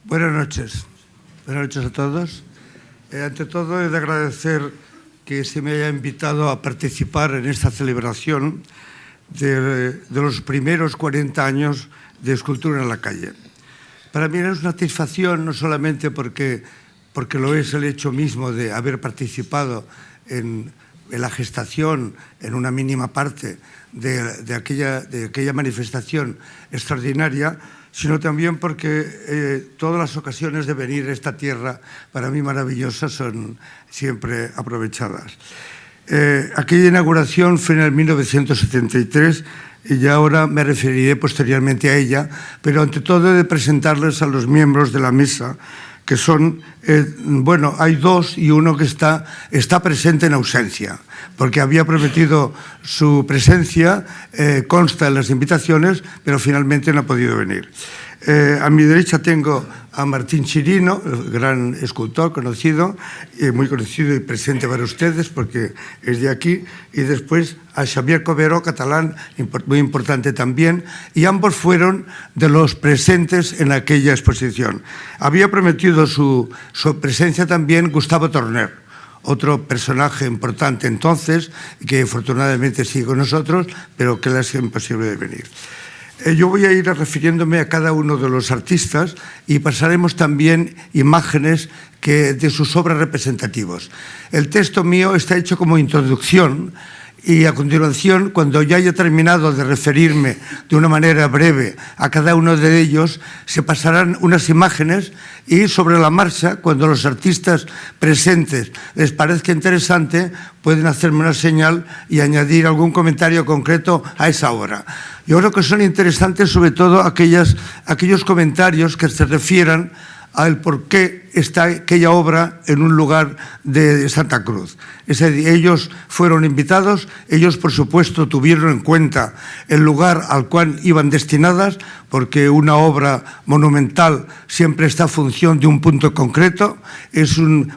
Buenas noches a todos. Ante todo, he de agradecer que se me haya invitado a participar en esta celebración de los primeros 40 años de Escultura en la Calle. Para mí es una satisfacción, no solamente porque lo es el hecho mismo de haber participado en la gestación, en una mínima parte de aquella manifestación extraordinaria, sino también porque todas las ocasiones de venir a esta tierra, para mí maravillosa, son siempre aprovechadas. Aquella inauguración fue en el 1973 y ya ahora me referiré posteriormente a ella, pero ante todo he de presentarles a los miembros de la mesa, que son, hay dos y uno que está presente en ausencia, porque había prometido su presencia, consta en las invitaciones, pero finalmente no ha podido venir. A mi derecha tengo a Martín Chirino, el gran escultor conocido, muy conocido y presente para ustedes porque es de aquí, y después a Xavier Coberó, catalán, muy importante también, y ambos fueron de los presentes en aquella exposición. Había prometido su presencia también Gustavo Torner, otro personaje importante entonces, que afortunadamente sigue con nosotros, pero que le ha sido imposible de venir. Yo voy a ir refiriéndome a cada uno de los artistas y pasaremos también imágenes de sus obras representativas. El texto mío está hecho como introducción y a continuación, cuando ya haya terminado de referirme de una manera breve a cada uno de ellos, se pasarán unas imágenes y sobre la marcha, cuando los artistas presentes les parezca interesante, pueden hacerme una señal y añadir algún comentario concreto a esa obra. Yo creo que son interesantes sobre todo aquellos comentarios que se refieran al por qué está aquella obra en un lugar de Santa Cruz. Ellos fueron invitados, ellos por supuesto tuvieron en cuenta el lugar al cual iban destinadas, porque una obra monumental siempre está en función de un punto concreto,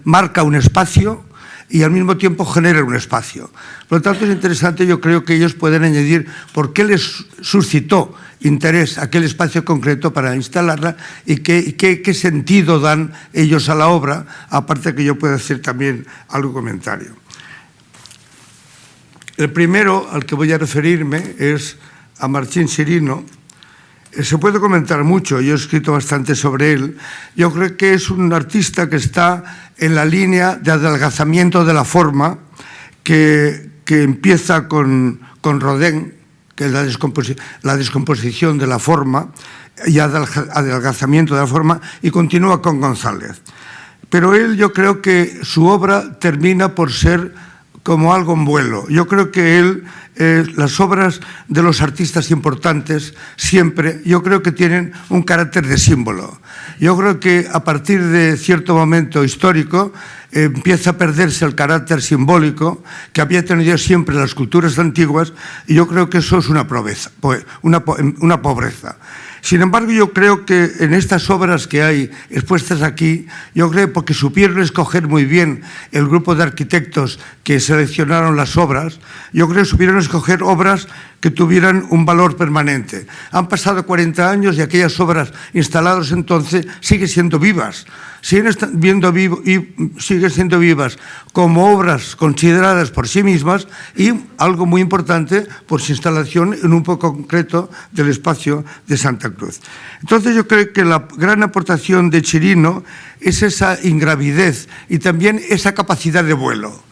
marca un espacio y al mismo tiempo genera un espacio. Por lo tanto, es interesante, yo creo que ellos pueden añadir por qué les suscitó interés aquel espacio concreto para instalarla y qué sentido dan ellos a la obra, aparte que yo pueda hacer también algún comentario. El primero al que voy a referirme es a Martín Chirino. Se puede comentar mucho, yo he escrito bastante sobre él. Yo creo que es un artista que está en la línea de adelgazamiento de la forma que empieza con Rodin, que es la descomposición de la forma y adelgazamiento de la forma, y continúa con González. Pero él, yo creo que su obra termina por ser como algo en vuelo. Yo creo que las obras de los artistas importantes siempre, yo creo que tienen un carácter de símbolo. Yo creo que a partir de cierto momento histórico empieza a perderse el carácter simbólico que había tenido siempre las culturas antiguas, y yo creo que eso es una pobreza. Sin embargo, yo creo que en estas obras que hay expuestas aquí, yo creo porque supieron escoger muy bien el grupo de arquitectos que seleccionaron las obras, yo creo que supieron escoger obras que tuvieran un valor permanente. Han pasado 40 años y aquellas obras instaladas entonces siguen siendo vivas. Siguen siendo vivas como obras consideradas por sí mismas y, algo muy importante, por su instalación en un punto concreto del espacio de Santa Cruz. Entonces yo creo que la gran aportación de Chirino es esa ingravidez y también esa capacidad de vuelo.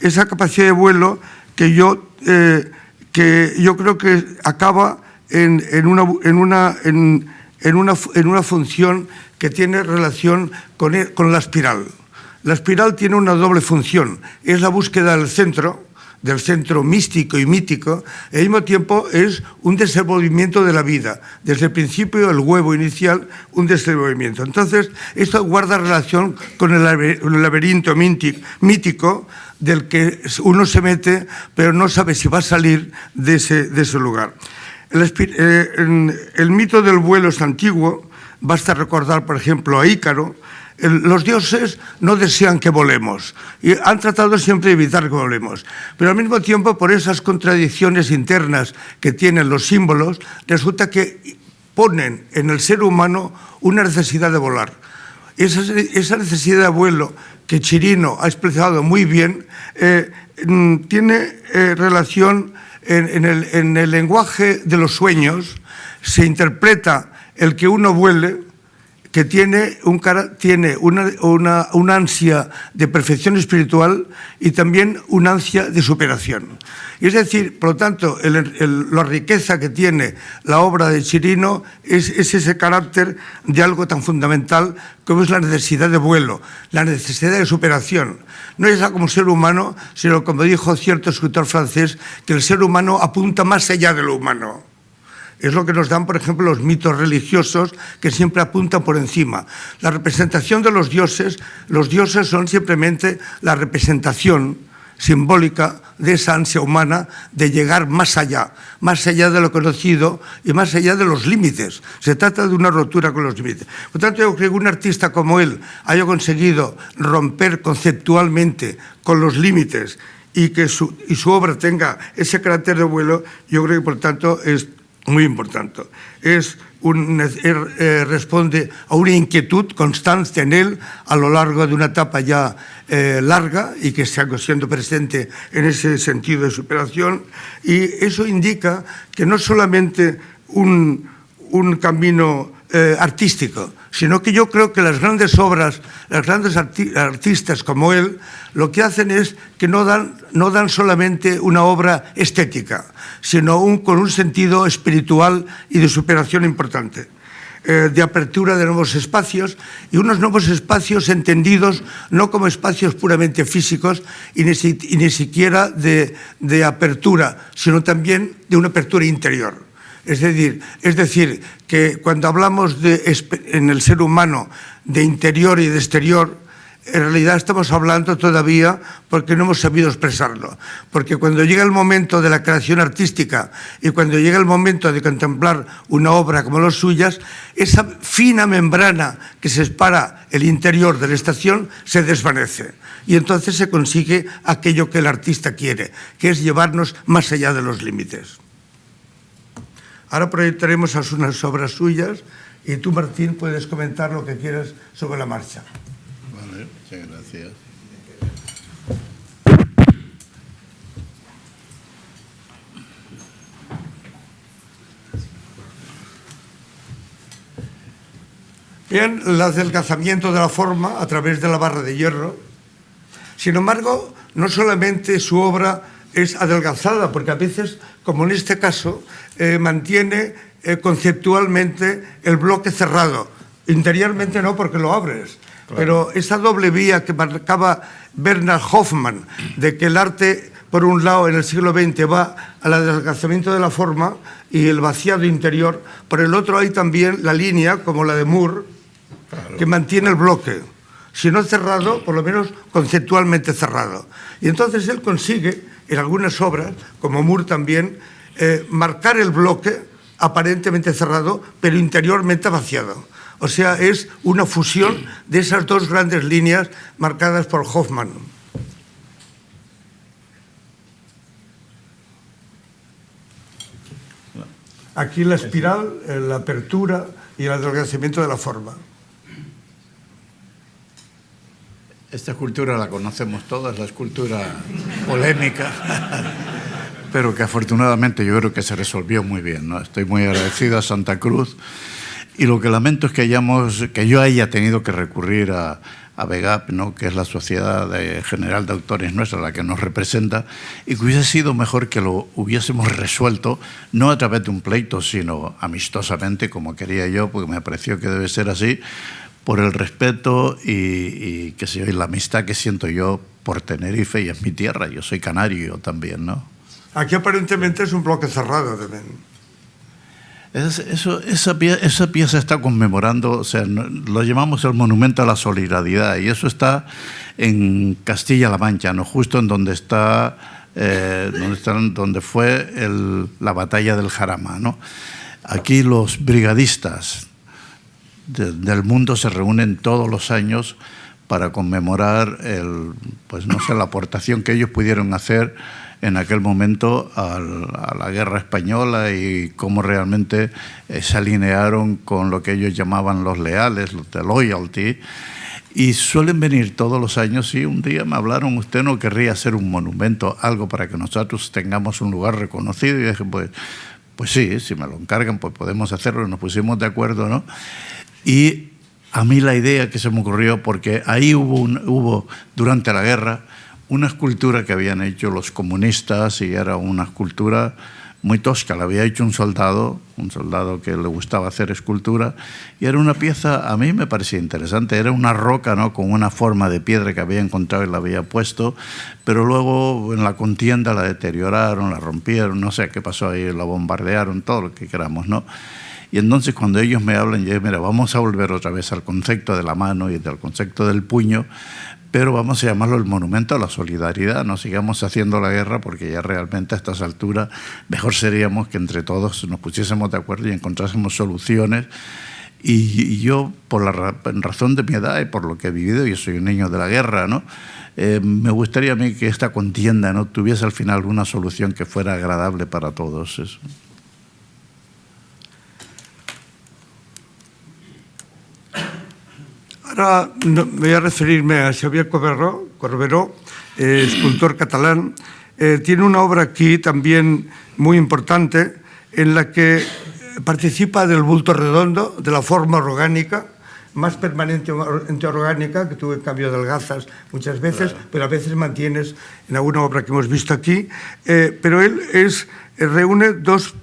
Esa capacidad de vuelo que yo creo que acaba en una función que tiene relación con la espiral. La espiral tiene una doble función, es la búsqueda del centro místico y mítico, y al mismo tiempo es un desenvolvimiento de la vida. Desde el principio, el huevo inicial, un desenvolvimiento. Entonces, esto guarda relación con el laberinto mítico del que uno se mete, pero no sabe si va a salir de ese lugar. El mito del vuelo es antiguo. Basta recordar, por ejemplo, a Ícaro. Los dioses no desean que volemos y han tratado siempre de evitar que volemos, pero al mismo tiempo, por esas contradicciones internas que tienen los símbolos, resulta que ponen en el ser humano una necesidad de volar. Esa necesidad de vuelo que Chirino ha expresado muy bien tiene relación en el lenguaje de los sueños. Se interpreta el que uno vuele, que tiene una ansia de perfección espiritual y también una ansia de superación. Y es decir, por lo tanto, la riqueza que tiene la obra de Chirino es ese carácter de algo tan fundamental como es la necesidad de vuelo, la necesidad de superación. No es como ser humano, sino como dijo cierto escritor francés, que el ser humano apunta más allá de lo humano. Es lo que nos dan, por ejemplo, los mitos religiosos, que siempre apuntan por encima. La representación de los dioses son simplemente la representación simbólica de esa ansia humana de llegar más allá de lo conocido y más allá de los límites. Se trata de una rotura con los límites. Por tanto, yo creo que un artista como él haya conseguido romper conceptualmente con los límites y que su obra tenga ese carácter de vuelo, yo creo que, por tanto, es muy importante. Responde a una inquietud constante en él a lo largo de una etapa ya larga y que está siendo presente en ese sentido de superación, y eso indica que no solamente un camino artístico, sino que yo creo que las grandes obras, los grandes artistas como él, lo que hacen es que no dan solamente una obra estética, sino con un sentido espiritual y de superación importante, de apertura de nuevos espacios, y unos nuevos espacios entendidos no como espacios puramente físicos y ni siquiera de apertura, sino también de una apertura interior. Es decir, que cuando hablamos en el ser humano de interior y de exterior, en realidad estamos hablando todavía porque no hemos sabido expresarlo. Porque cuando llega el momento de la creación artística y cuando llega el momento de contemplar una obra como las suyas, esa fina membrana que separa el interior de la estación se desvanece. Y entonces se consigue aquello que el artista quiere, que es llevarnos más allá de los límites. Ahora proyectaremos unas obras suyas y tú, Martín, puedes comentar lo que quieras sobre la marcha. Vale, muchas gracias. Bien, el adelgazamiento de la forma a través de la barra de hierro. Sin embargo, no solamente su obra es adelgazada, porque a veces, como en este caso, mantiene conceptualmente el bloque cerrado. Interiormente no, porque lo abres. Claro. Pero esa doble vía que marcaba Bernard Hoffmann, de que el arte, por un lado, en el siglo XX va al adelgazamiento de la forma y el vaciado interior, por el otro hay también la línea, como la de Moore, claro, que mantiene el bloque. Si no cerrado, por lo menos conceptualmente cerrado. Y entonces él consigue, en algunas obras, como Moore también, marcar el bloque aparentemente cerrado, pero interiormente vaciado. O sea, es una fusión de esas dos grandes líneas marcadas por Hoffmann. Aquí la espiral, la apertura y el adelgazamiento de la forma. Esta escultura la conocemos todas, la escultura polémica, pero que afortunadamente yo creo que se resolvió muy bien, ¿no? Estoy muy agradecido a Santa Cruz, y lo que lamento es que yo haya tenido que recurrir a VEGAP, ¿no?, que es la Sociedad General de Autores Nuestra, la que nos representa, y que hubiese sido mejor que lo hubiésemos resuelto, no a través de un pleito, sino amistosamente, como quería yo, porque me pareció que debe ser así, por el respeto y qué sé yo, y la amistad que siento yo por Tenerife, y es mi tierra, yo soy canario también, ¿no? Aquí aparentemente es un bloque cerrado también. Esa pieza está conmemorando, o sea, lo llamamos el Monumento a la Solidaridad, y eso está en Castilla-La Mancha, ¿no?, justo en donde donde fue la batalla del Jarama, ¿no? Aquí los brigadistas del mundo se reúnen todos los años para conmemorar pues no sé, la aportación que ellos pudieron hacer en aquel momento a la guerra española y cómo realmente se alinearon con lo que ellos llamaban los leales, los de loyalty. Y suelen venir todos los años y un día me hablaron, ¿usted no querría hacer un monumento, algo para que nosotros tengamos un lugar reconocido? Y dije, pues sí, si me lo encargan, pues podemos hacerlo. Nos pusimos de acuerdo, ¿no? Y a mí la idea que se me ocurrió, porque ahí hubo durante la guerra, una escultura que habían hecho los comunistas y era una escultura muy tosca. La había hecho un soldado que le gustaba hacer escultura y era una pieza, a mí me parecía interesante, era una roca, ¿no?, con una forma de piedra que había encontrado y la había puesto, pero luego en la contienda la deterioraron, la rompieron, no sé qué pasó ahí, la bombardearon, todo lo que queramos, ¿no? Y entonces cuando ellos me hablan, yo digo, mira, vamos a volver otra vez al concepto de la mano y del concepto del puño, pero vamos a llamarlo el monumento a la solidaridad. No sigamos haciendo la guerra porque ya realmente a estas alturas mejor seríamos que entre todos nos pusiésemos de acuerdo y encontrásemos soluciones. Y yo, en razón de mi edad y por lo que he vivido, yo soy un niño de la guerra, ¿no? Me gustaría a mí que esta contienda, ¿no?, tuviese al final una solución que fuera agradable para todos. Eso. Ahora voy a referirme a Xavier Corberó, escultor catalán. Tiene una obra aquí también muy importante en la que participa del bulto redondo, de la forma orgánica, más permanentemente orgánica, que tú en cambio adelgazas muchas veces, claro, pero a veces mantienes en alguna obra que hemos visto aquí. Pero él reúne dos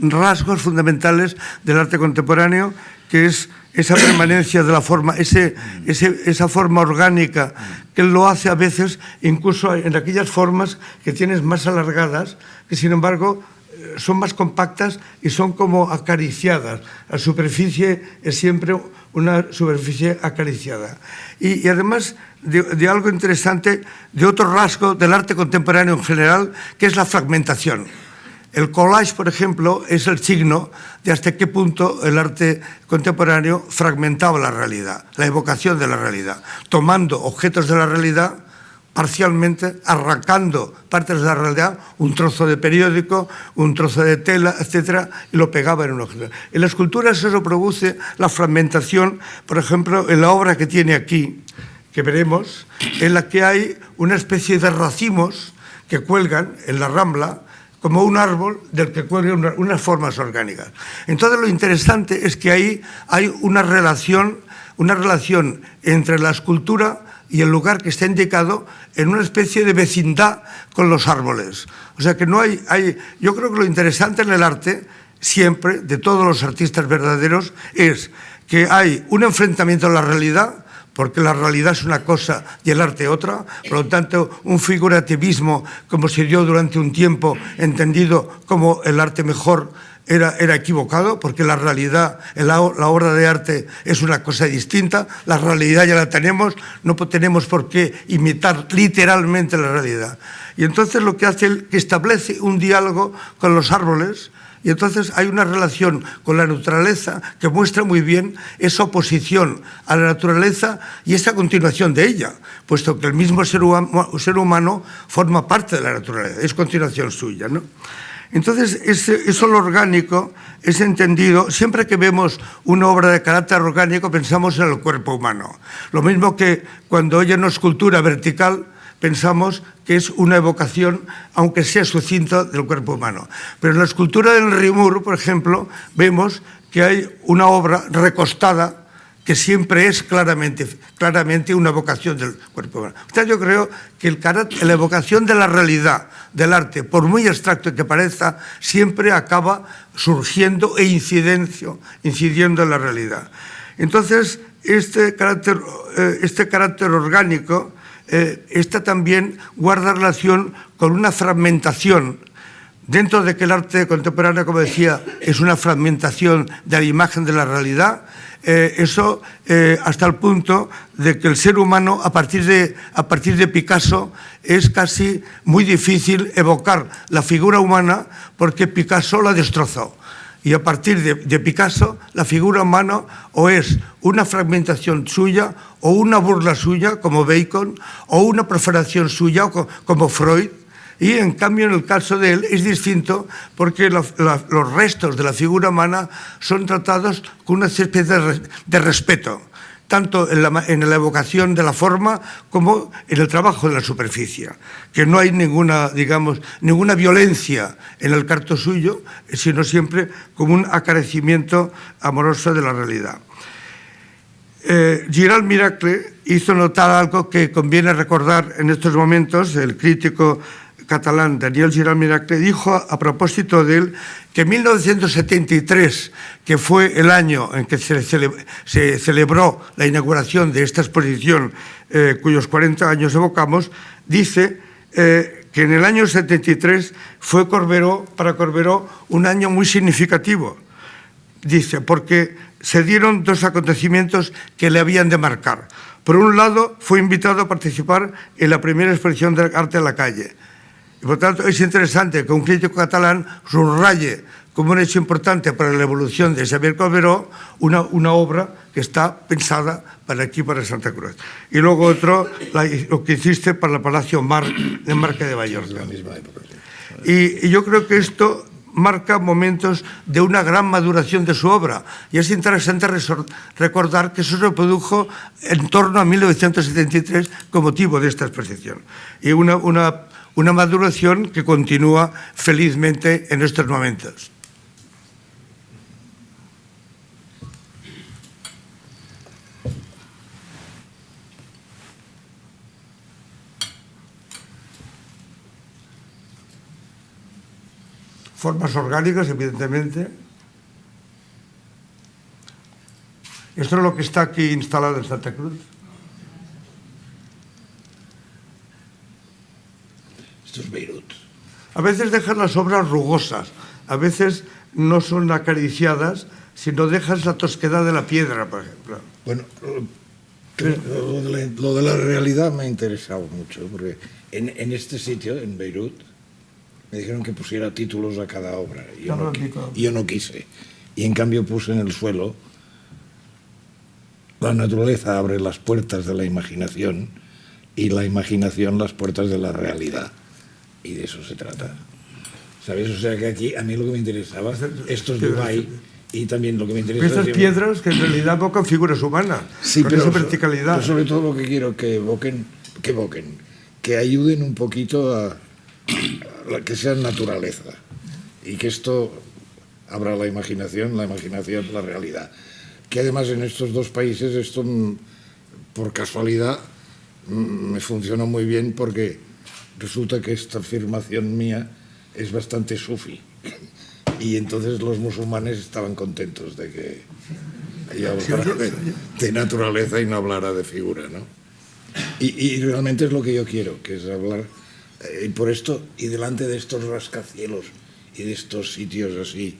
rasgos fundamentales del arte contemporáneo, que es esa permanencia de la forma, esa forma orgánica, que él lo hace a veces incluso en aquellas formas que tienes más alargadas, que sin embargo son más compactas y son como acariciadas. La superficie es siempre una superficie acariciada. Y además de algo interesante, de otro rasgo del arte contemporáneo en general, que es la fragmentación. El collage, por ejemplo, es el signo de hasta qué punto el arte contemporáneo fragmentaba la realidad, la evocación de la realidad, tomando objetos de la realidad parcialmente, arrancando partes de la realidad, un trozo de periódico, un trozo de tela, etcétera, y lo pegaba en un objeto. En la escultura eso produce la fragmentación, por ejemplo, en la obra que tiene aquí, que veremos, en la que hay una especie de racimos que cuelgan en la Rambla, como un árbol del que cuelgan unas formas orgánicas. Entonces lo interesante es que ahí hay una relación entre la escultura y el lugar que está indicado en una especie de vecindad con los árboles. O sea que no hay... Yo creo que lo interesante en el arte, siempre, de todos los artistas verdaderos, es que hay un enfrentamiento a la realidad, porque la realidad es una cosa y el arte otra, por lo tanto un figurativismo como se dio durante un tiempo, entendido como el arte mejor, era equivocado, porque la realidad, la obra de arte es una cosa distinta, la realidad ya la tenemos, no tenemos por qué imitar literalmente la realidad. Y entonces lo que hace, que establece un diálogo con los árboles, y entonces hay una relación con la naturaleza que muestra muy bien esa oposición a la naturaleza y esa continuación de ella, puesto que el mismo ser humano forma parte de la naturaleza, es continuación suya, ¿no? Entonces, eso lo orgánico es entendido, siempre que vemos una obra de carácter orgánico pensamos en el cuerpo humano. Lo mismo que cuando oye una escultura vertical, pensamos que es una evocación, aunque sea sucinta, del cuerpo humano. Pero en la escultura del Rimur, por ejemplo, vemos que hay una obra recostada que siempre es claramente una evocación del cuerpo humano. Entonces yo creo que la evocación de la realidad del arte, por muy abstracto que parezca, siempre acaba surgiendo e incidiendo en la realidad. Entonces, este carácter orgánico esta también guarda relación con una fragmentación, dentro de que el arte contemporáneo, como decía, es una fragmentación de la imagen de la realidad, hasta el punto de que el ser humano, a partir de Picasso, es casi muy difícil evocar la figura humana porque Picasso la destrozó. Y a partir de Picasso, la figura humana o es una fragmentación suya, o una burla suya, como Bacon, o una profanación suya, como Freud. Y en cambio, en el caso de él, es distinto porque los restos de la figura humana son tratados con una especie de respeto, tanto en la evocación de la forma como en el trabajo de la superficie, que no hay ninguna violencia en el carto suyo, sino siempre como un acariciamiento amoroso de la realidad. Girard Miracle hizo notar algo que conviene recordar en estos momentos. El crítico catalán Daniel Girard Miracle dijo a propósito de él que en 1973, que fue el año en que se celebró la inauguración de esta exposición, cuyos 40 años evocamos, dice que en el año 73 fue para Corberó un año muy significativo. Dice, porque se dieron dos acontecimientos que le habían de marcar. Por un lado, fue invitado a participar en la primera exposición de arte en la calle. Y por tanto, es interesante que un crítico catalán subraye como un hecho importante para la evolución de Xavier Corberó una obra que está pensada para aquí, para Santa Cruz. Y luego otro, lo que hiciste para el Palacio de Marca de Mallorca. Y yo creo que esto marca momentos de una gran maduración de su obra. Y es interesante recordar que eso se produjo en torno a 1973 con motivo de esta exposición. Y una maduración que continúa felizmente en estos momentos. Formas orgánicas, evidentemente. Esto es lo que está aquí instalado en Santa Cruz. Esto es Beirut. A veces dejas las obras rugosas, a veces no son acariciadas, sino dejas la tosquedad de la piedra, por ejemplo. Bueno, lo de la realidad me ha interesado mucho, porque en este sitio, en Beirut, me dijeron que pusiera títulos a cada obra, y yo no quise. Y en cambio puse en el suelo: la naturaleza abre las puertas de la imaginación y la imaginación las puertas de la realidad. Y de eso se trata. ¿Sabes? O sea que aquí a mí lo que me interesaba, esto es Dubái, y también lo que me interesa... Estas piedras que en realidad evocan figuras humanas, sí, con pero esa verticalidad. Pero sobre todo lo que quiero que evoquen, que ayuden un poquito a que sean naturaleza, y que esto abra la imaginación la realidad. Que además en estos dos países esto, por casualidad, me funcionó muy bien, porque resulta que esta afirmación mía es bastante sufí, y entonces los musulmanes estaban contentos de que ella hablara de naturaleza y no hablara de figura, ¿no? Y realmente es lo que yo quiero, que es hablar, y por esto, y delante de estos rascacielos y de estos sitios así.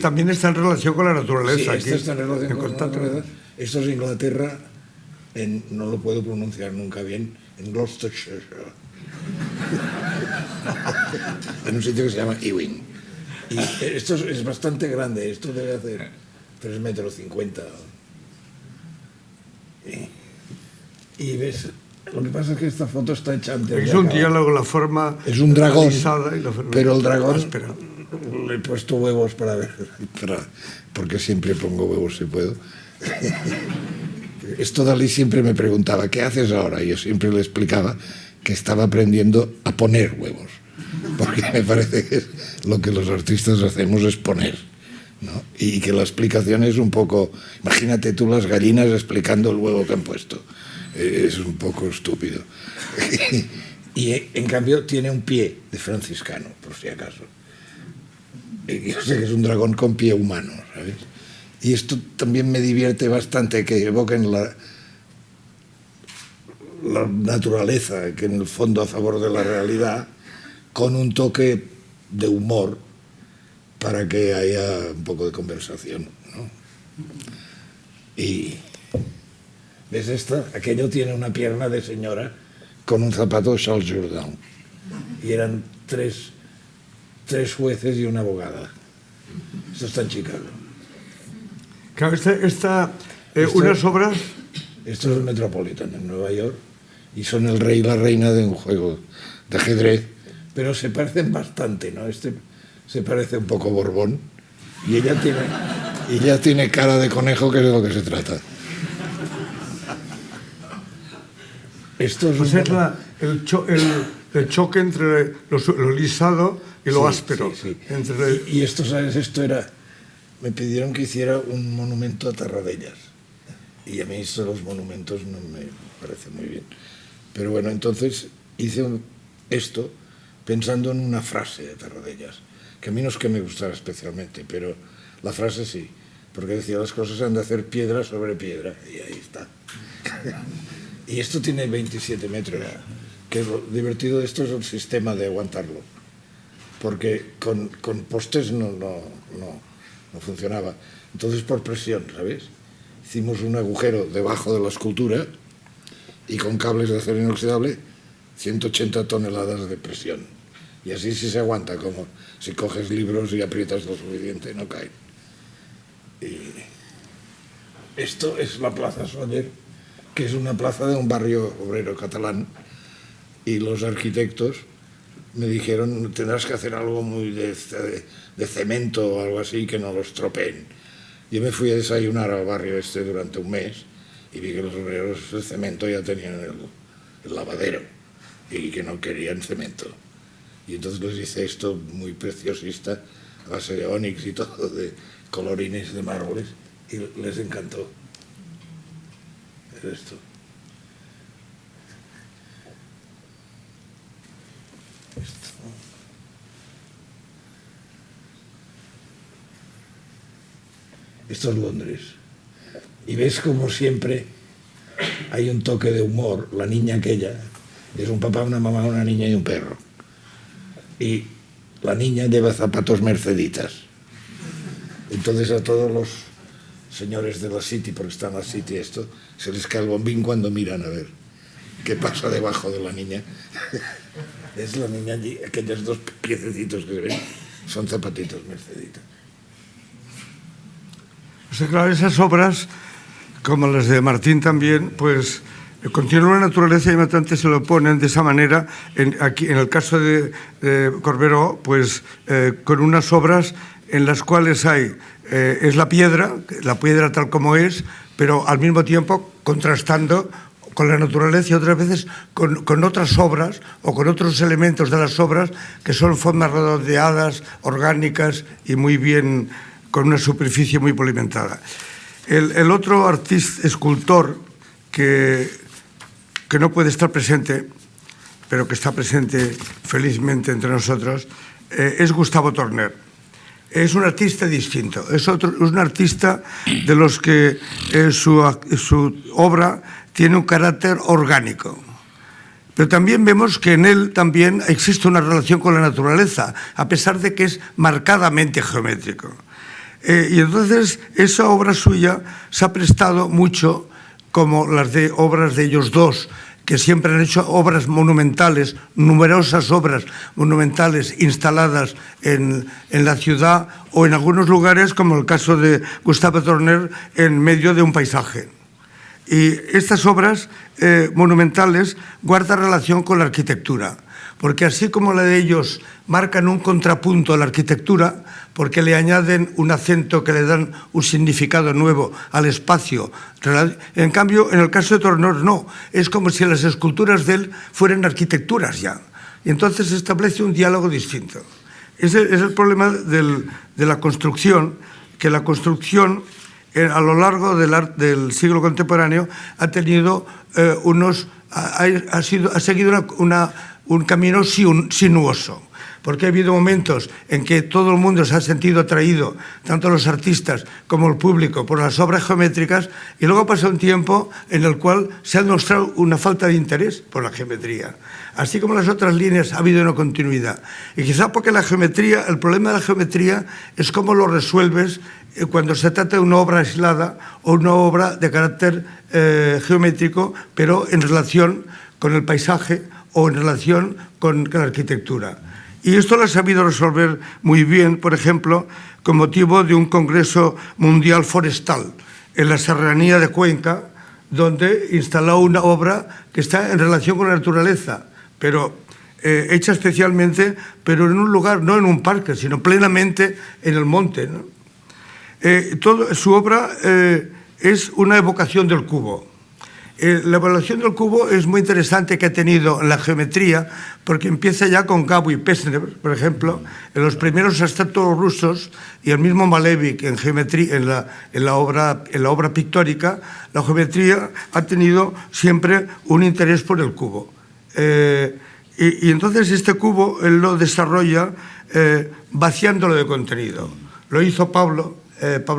También está en relación con la naturaleza. Sí, está en relación con la naturaleza. Esto es Inglaterra, no lo puedo pronunciar nunca bien, en Gloucestershire, en un sitio que se llama Ewing. Y esto es bastante grande, esto debe hacer 3,50 metros. Y ves, lo que pasa es que esta foto está hecha antes. Es un diálogo, la forma... Es un dragón, pero el dragón... Le he puesto huevos para ver, porque siempre pongo huevos si puedo. Esto Dalí siempre me preguntaba: ¿qué haces ahora? Y yo siempre le explicaba que estaba aprendiendo a poner huevos, porque me parece que lo que los artistas hacemos es poner, ¿no? Y que la explicación es un poco... Imagínate tú las gallinas explicando el huevo que han puesto. Es un poco estúpido. Y en cambio tiene un pie de franciscano, por si acaso. Yo sé que es un dragón con pie humano, ¿sabes? Y esto también me divierte bastante, que evoquen la naturaleza, que en el fondo a favor de la realidad, con un toque de humor, para que haya un poco de conversación, ¿no? Y ¿ves esta? Aquello tiene una pierna de señora con un zapato de Charles Jourdan, y eran tres jueces y una abogada. Esto está en Chicago. Claro, unas obras... Esto es el Metropolitan en Nueva York y son el rey y la reina de un juego de ajedrez, pero se parecen bastante, ¿no? Este se parece un poco Borbón y ella tiene cara de conejo, que es de lo que se trata. Esto es Pues es el choque entre lo lisado y lo áspero. Sí. Entre... Y esto, ¿sabes? Esto era... Me pidieron que hiciera un monumento a Tarradellas. Y a mí esto de los monumentos no me parece muy bien. Pero bueno, entonces hice esto pensando en una frase de Tarradellas, que a mí no es que me gustara especialmente, pero la frase sí, porque decía, las cosas se han de hacer piedra sobre piedra, y ahí está. Y esto tiene 27 metros, que lo divertido de esto es el sistema de aguantarlo, porque con postes no funcionaba. Entonces, por presión, ¿sabes? Hicimos un agujero debajo de la escultura y con cables de acero inoxidable 180 toneladas de presión. Y así sí se aguanta, como si coges libros y aprietas lo suficiente, no caen. Y esto es la Plaza Sóller, que es una plaza de un barrio obrero catalán, y los arquitectos me dijeron, tendrás que hacer algo muy de cemento o algo así, que no lo estropeen. Yo me fui a desayunar al barrio este durante un mes y vi que los obreros de cemento ya tenían el lavadero y que no querían cemento. Y entonces les hice esto muy preciosista, a base de ónix y todo, de colorines de mármoles, y les encantó. Es esto. Esto es Londres. Y ves como siempre hay un toque de humor. La niña aquella es un papá, una mamá, una niña y un perro. Y la niña lleva zapatos merceditas. Entonces a todos los señores de la City, porque está en la City esto, se les cae el bombín cuando miran a ver qué pasa debajo de la niña. Es la niña allí, aquellos dos piececitos que ven, son zapatitos merceditas. O sea, claro, esas obras, como las de Martín también, pues continúan la naturaleza y inmediatamente se lo ponen de esa manera. Aquí, en el caso de Corberó, pues con unas obras en las cuales es la piedra tal como es, pero al mismo tiempo contrastando con la naturaleza y otras veces con otras obras o con otros elementos de las obras que son formas redondeadas, orgánicas y muy bien, con una superficie muy polimentada. El otro artista, escultor que no puede estar presente, pero que está presente felizmente entre nosotros, es Gustavo Torner. Es un artista distinto, es un artista de los que su obra tiene un carácter orgánico. Pero también vemos que en él también existe una relación con la naturaleza, a pesar de que es marcadamente geométrico. Y entonces esa obra suya se ha prestado mucho, como las de obras de ellos dos, que siempre han hecho obras monumentales, numerosas obras monumentales instaladas en la ciudad o en algunos lugares, como el caso de Gustavo Torner, en medio de un paisaje. Y estas obras monumentales guardan relación con la arquitectura, porque así como la de ellos marcan un contrapunto a la arquitectura, porque le añaden un acento que le dan un significado nuevo al espacio. En cambio, en el caso de Torner no, es como si las esculturas de él fueran arquitecturas ya. Y entonces se establece un diálogo distinto. Ese es el problema de la construcción, que la construcción a lo largo del siglo contemporáneo ha tenido ha seguido un camino sinuoso, porque ha habido momentos en que todo el mundo se ha sentido atraído, tanto los artistas como el público, por las obras geométricas, y luego pasa un tiempo en el cual se ha mostrado una falta de interés por la geometría. Así como las otras líneas ha habido una continuidad. Y quizá porque la geometría, el problema de la geometría es cómo lo resuelves cuando se trata de una obra aislada o una obra de carácter geométrico, pero en relación con el paisaje o en relación con la arquitectura. Y esto lo ha sabido resolver muy bien, por ejemplo, con motivo de un Congreso Mundial Forestal en la Serranía de Cuenca, donde instaló una obra que está en relación con la naturaleza, pero hecha especialmente, pero en un lugar, no en un parque, sino plenamente en el monte, ¿no? Su obra es una evocación del cubo. La evaluación del cubo es muy interesante que ha tenido en la geometría, porque empieza ya con Gabo y Pesner, por ejemplo, en los primeros abstractos rusos, y el mismo Malevich en geometría, en la obra pictórica. La geometría ha tenido siempre un interés por el cubo. Y entonces este cubo él lo desarrolla vaciándolo de contenido. Lo hizo Pablo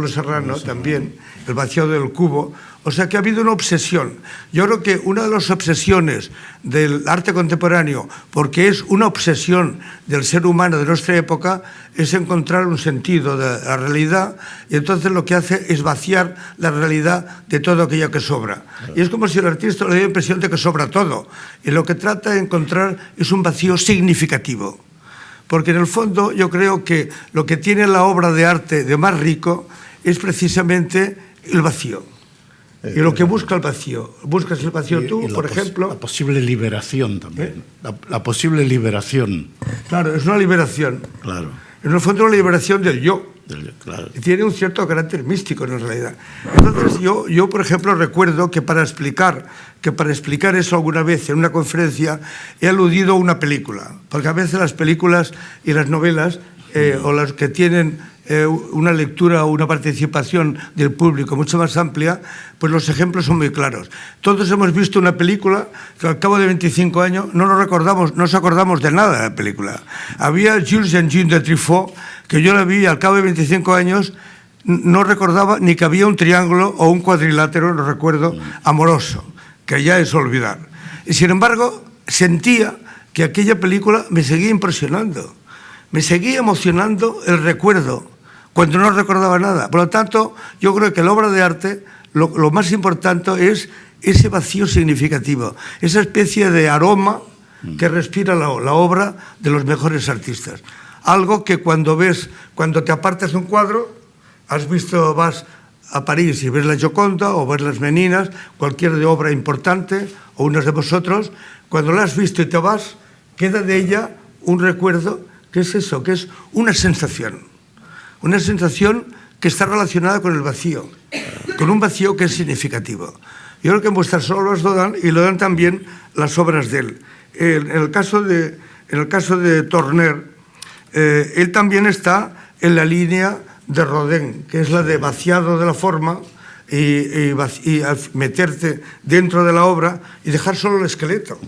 Serrano también, el vaciado del cubo. O sea que ha habido una obsesión. Yo creo que una de las obsesiones del arte contemporáneo, porque es una obsesión del ser humano de nuestra época, es encontrar un sentido de la realidad, y entonces lo que hace es vaciar la realidad de todo aquello que sobra. Y es como si el artista le diera la impresión de que sobra todo, y lo que trata de encontrar es un vacío significativo. Porque en el fondo yo creo que lo que tiene la obra de arte de más rico es precisamente el vacío. Y lo que busca el vacío. Buscas el vacío tú, por ejemplo. La posible liberación también. La posible liberación. Claro, es una liberación. Claro. En el fondo, una liberación del yo. Claro. Y tiene un cierto carácter místico en realidad. Entonces, yo, por ejemplo, recuerdo que para explicar eso alguna vez en una conferencia he aludido a una película. Porque a veces las películas y las novelas, o las que tienen una lectura o una participación del público mucho más amplia, pues los ejemplos son muy claros. Todos hemos visto una película que al cabo de 25 años no nos acordamos de nada de la película. Había Jules and Jean de Truffaut, que yo la vi al cabo de 25 años, no recordaba ni que había un triángulo o un cuadrilátero, no recuerdo, amoroso, que ya es olvidar. Y sin embargo, sentía que aquella película me seguía impresionando, me seguía emocionando el recuerdo, cuando no recordaba nada. Por lo tanto, yo creo que la obra de arte, lo más importante es ese vacío significativo, esa especie de aroma que respira la obra de los mejores artistas. Algo que cuando te apartas de un cuadro, vas a París y ves la Gioconda o ves las Meninas, cualquier de obra importante, o unas de vosotros, cuando la has visto y te vas, queda de ella un recuerdo, que es eso, que es una sensación que está relacionada con el vacío, con un vacío que es significativo. Yo creo que en vuestras obras lo dan, y lo dan también las obras de él. En el caso de Torner, él también está en la línea de Rodin, que es la de vaciado de la forma y meterte dentro de la obra y dejar solo el esqueleto.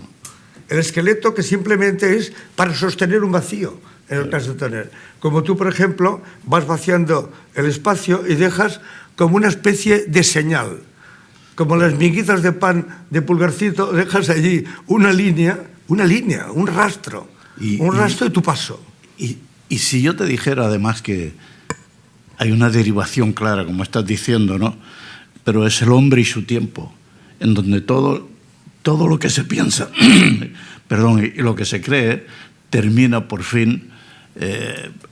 El esqueleto que simplemente es para sostener un vacío, en el caso de Torner. Como tú, por ejemplo, vas vaciando el espacio y dejas como una especie de señal. Como las miguitas de pan de Pulgarcito, dejas allí una línea, un rastro de tu paso. Y si yo te dijera además que hay una derivación clara, como estás diciendo, ¿no? Pero es el hombre y su tiempo, en donde todo lo que se piensa, y lo que se cree, termina por fin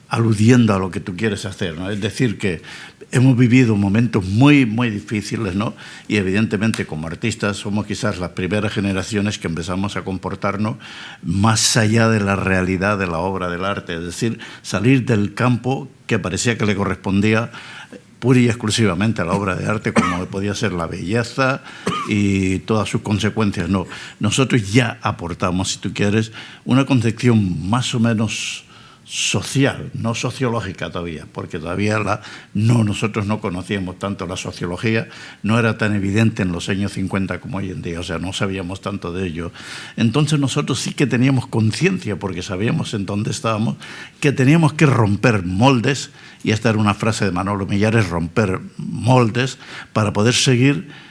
aludiendo a lo que tú quieres hacer, ¿no? Es decir, que hemos vivido momentos muy, muy difíciles, ¿no? Y evidentemente como artistas somos quizás las primeras generaciones que empezamos a comportarnos más allá de la realidad de la obra del arte, es decir, salir del campo que parecía que le correspondía pura y exclusivamente a la obra de arte, como podía ser la belleza y todas sus consecuencias. No, nosotros ya aportamos, si tú quieres, una concepción más o menos social, no sociológica todavía, porque todavía nosotros no conocíamos tanto la sociología, no era tan evidente en los años 50 como hoy en día, o sea, no sabíamos tanto de ello. Entonces nosotros sí que teníamos conciencia, porque sabíamos en dónde estábamos, que teníamos que romper moldes, y esta era una frase de Manolo Millares, romper moldes, para poder seguir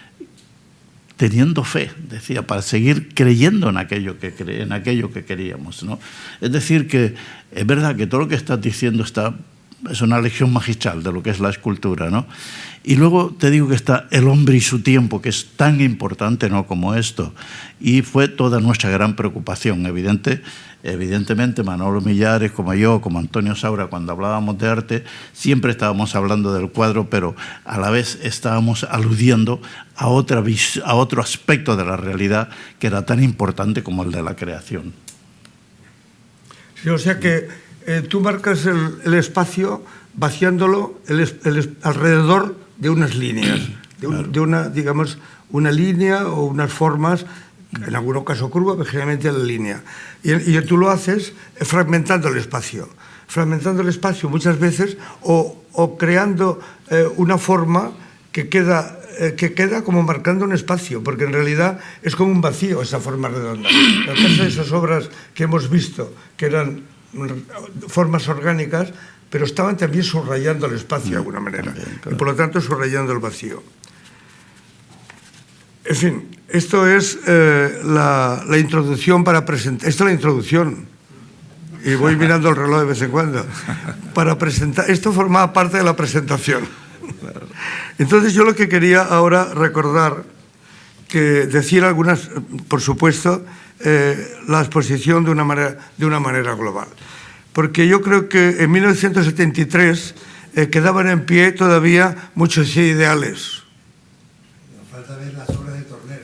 teniendo fe, decía, para seguir creyendo en aquello que queríamos, ¿no? Es decir, que es verdad que todo lo que estás diciendo está es una lección magistral de lo que es la escultura, ¿no? Y luego te digo que está el hombre y su tiempo, que es tan importante, ¿no?, como esto. Y fue toda nuestra gran preocupación. Evidentemente, Manolo Millares, como yo, como Antonio Saura, cuando hablábamos de arte, siempre estábamos hablando del cuadro, pero a la vez estábamos aludiendo a otro aspecto de la realidad que era tan importante como el de la creación. Sí, o sea que tú marcas el espacio vaciándolo alrededor de unas líneas, de una, digamos, una línea o unas formas, en algún caso curva, pero generalmente la línea. Y tú lo haces fragmentando el espacio muchas veces o creando una forma que queda como marcando un espacio, porque en realidad es como un vacío esa forma redonda. En el caso de esas obras que hemos visto, que eran formas orgánicas, pero estaban también subrayando el espacio de alguna manera, y por lo tanto subrayando el vacío. En fin, esto es la introducción para presentar. Esta es la introducción. Y voy mirando el reloj de vez en cuando. Para presentar. Esto formaba parte de la presentación. Entonces yo lo que quería ahora recordar, que decir algunas, por supuesto, la exposición de una manera global. Porque yo creo que en 1973 quedaban en pie todavía muchos ideales. Nos falta ver las obras de Torner.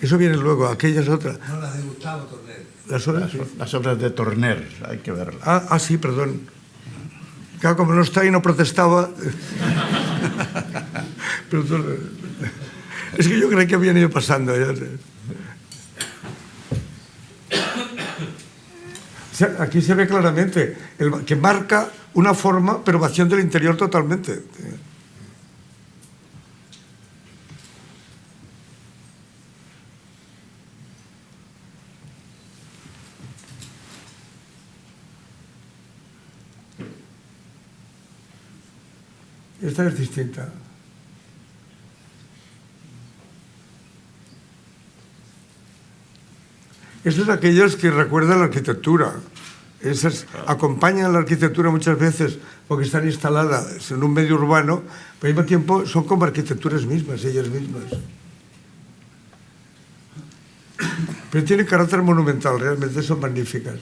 Eso viene luego, aquellas otras. No, las de Gustavo Torner. Las obras de Torner, hay que verlas. Sí, perdón. Claro, como no está y no protestaba. Pero es que yo creí que habían ido pasando. Aquí se ve claramente que marca una forma, pero vaciando el interior totalmente. Esta es distinta. Estos son aquellos que recuerdan la arquitectura. Esas acompañan la arquitectura muchas veces porque están instaladas en un medio urbano, pero al mismo tiempo son como arquitecturas mismas, ellas mismas. Pero tienen carácter monumental, realmente son magníficas.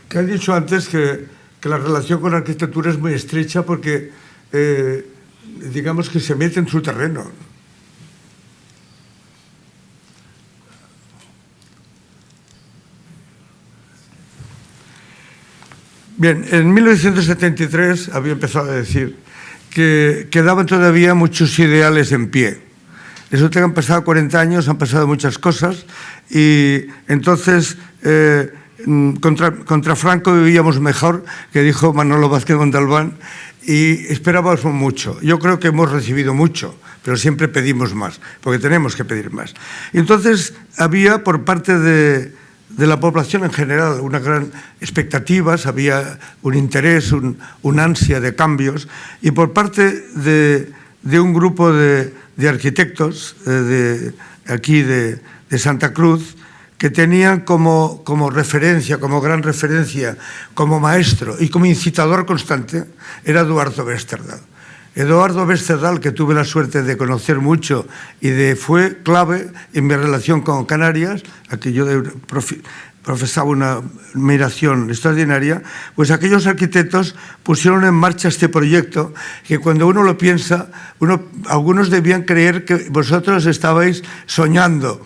Que he dicho antes que la relación con la arquitectura es muy estrecha porque, digamos que se mete en su terreno. Bien, en 1973 había empezado a decir que quedaban todavía muchos ideales en pie. Resulta que han pasado 40 años, han pasado muchas cosas y entonces... Contra Franco vivíamos mejor, que dijo Manolo Vázquez Montalbán, y esperábamos mucho. Yo creo que hemos recibido mucho, pero siempre pedimos más, porque tenemos que pedir más. Y entonces había por parte de la población en general una gran expectativas, había un interés, un ansia de cambios, y por parte de un grupo de arquitectos aquí de Santa Cruz, que tenían como referencia, como gran referencia, como maestro y como incitador constante, era Eduardo Westerdal. Eduardo Westerdal, que tuve la suerte de conocer mucho y fue clave en mi relación con Canarias, a que yo profesaba una admiración extraordinaria, pues aquellos arquitectos pusieron en marcha este proyecto que cuando uno lo piensa, algunos debían creer que vosotros estabais soñando,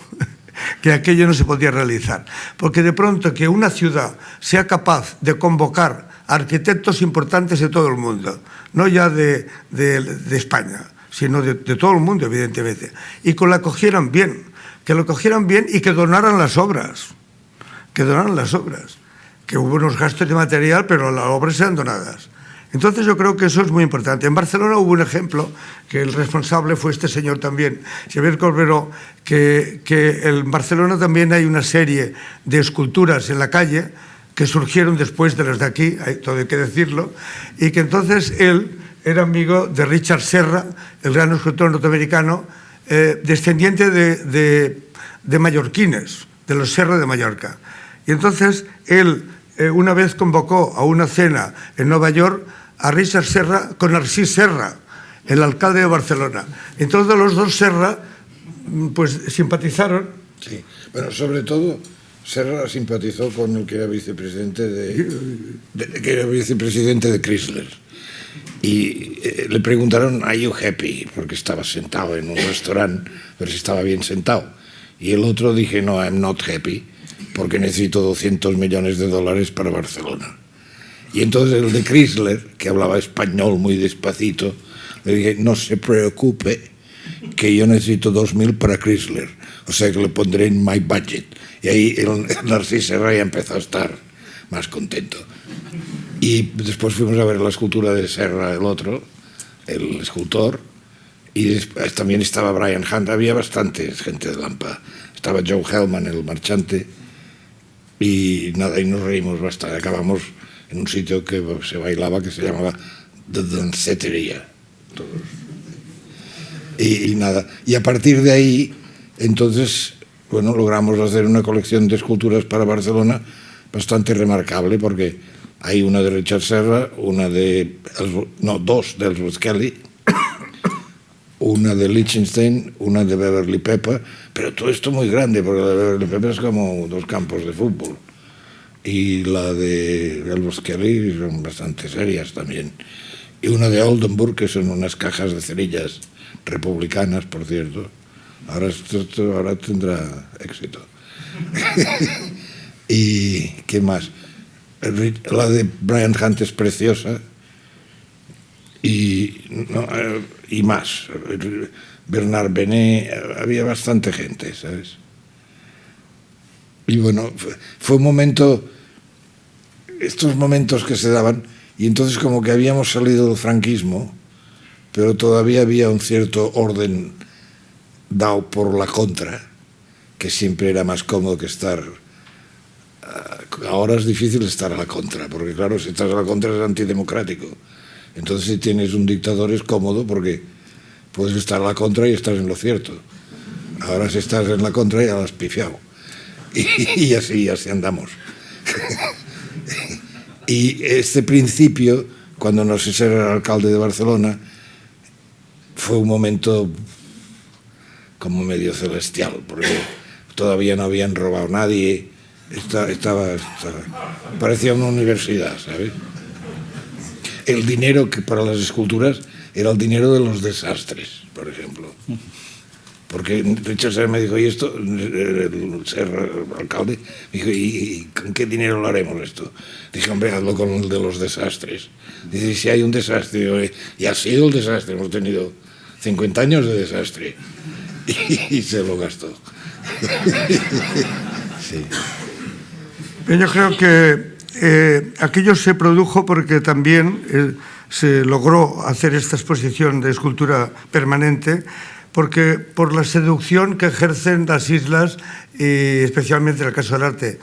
que aquello no se podía realizar. Porque de pronto que una ciudad sea capaz de convocar arquitectos importantes de todo el mundo, no ya de España, sino de todo el mundo, evidentemente, y que lo cogieran bien y que donaran las obras, que hubo unos gastos de material, pero las obras eran donadas. Entonces yo creo que eso es muy importante. En Barcelona hubo un ejemplo, que el responsable fue este señor también, Xavier Corberó, que en Barcelona también hay una serie de esculturas en la calle que surgieron después de las de aquí, todo hay que decirlo, y que entonces él era amigo de Richard Serra, el gran escultor norteamericano, descendiente de mallorquines, de los Serra de Mallorca. Y entonces él una vez convocó a una cena en Nueva York a Richard Serra con Narcís Serra, el alcalde de Barcelona. Entonces los dos Serra pues simpatizaron. Sí, bueno, sobre todo Serra simpatizó con el que era vicepresidente de Chrysler. Y le preguntaron, ¿are you happy? Porque estaba sentado en un restaurante, pero si estaba bien sentado. Y el otro dije, no, I'm not happy, porque necesito 200 millones de dólares para Barcelona. Y entonces el de Chrysler, que hablaba español muy despacito, le dije, no se preocupe, que yo necesito 2.000 para Chrysler, o sea que le pondré en my budget. Y ahí el Narcís Serra ya empezó a estar más contento. Y después fuimos a ver la escultura de Serra, el otro, el escultor, y después también estaba Brian Hunt, había bastante gente de Lampa. Estaba Joe Hellman, el marchante, y nada, y nos reímos bastante. Acabamos en un sitio que se bailaba, que se llamaba The Dancetería. Y nada, y a partir de ahí, entonces, bueno, logramos hacer una colección de esculturas para Barcelona bastante remarcable, porque hay una de Richard Serra, dos de Ellsworth Kelly, una de Liechtenstein, una de Beverly Pepa, pero todo esto muy grande, porque la de Beverly Pepa es como 2 campos de fútbol. Y la de Ellsworth Kelly son bastante serias también. Y una de Oldenburg, que son unas cajas de cerillas republicanas, por cierto. Ahora tendrá éxito. ¿Y qué más? La de Brian Hunt es preciosa. Y más. Bernard Benet, había bastante gente, ¿sabes? Y bueno, fue un momento, estos momentos que se daban, y entonces como que habíamos salido del franquismo, pero todavía había un cierto orden dado por la contra, que siempre era más cómodo que estar. Ahora es difícil estar a la contra, porque claro, si estás a la contra es antidemocrático. Entonces si tienes un dictador es cómodo porque puedes estar a la contra y estás en lo cierto. Ahora si estás en la contra ya lo has pifiado. Y así andamos. Y este principio, cuando Narcís era alcalde de Barcelona, fue un momento como medio celestial, porque todavía no habían robado a nadie, parecía una universidad, ¿sabes? El dinero que para las esculturas era el dinero de los desastres, por ejemplo. Porque Richard Serra me dijo, ¿y esto? El alcalde me dijo, ¿y con qué dinero lo haremos esto? Dije, hombre, hazlo con el de los desastres. Dice, si hay un desastre, y ha sido el desastre, hemos tenido 50 años de desastre. Y se lo gastó. Sí. Yo creo que aquello se produjo porque también se logró hacer esta exposición de escultura permanente, porque por la seducción que ejercen las islas, y especialmente en el caso del arte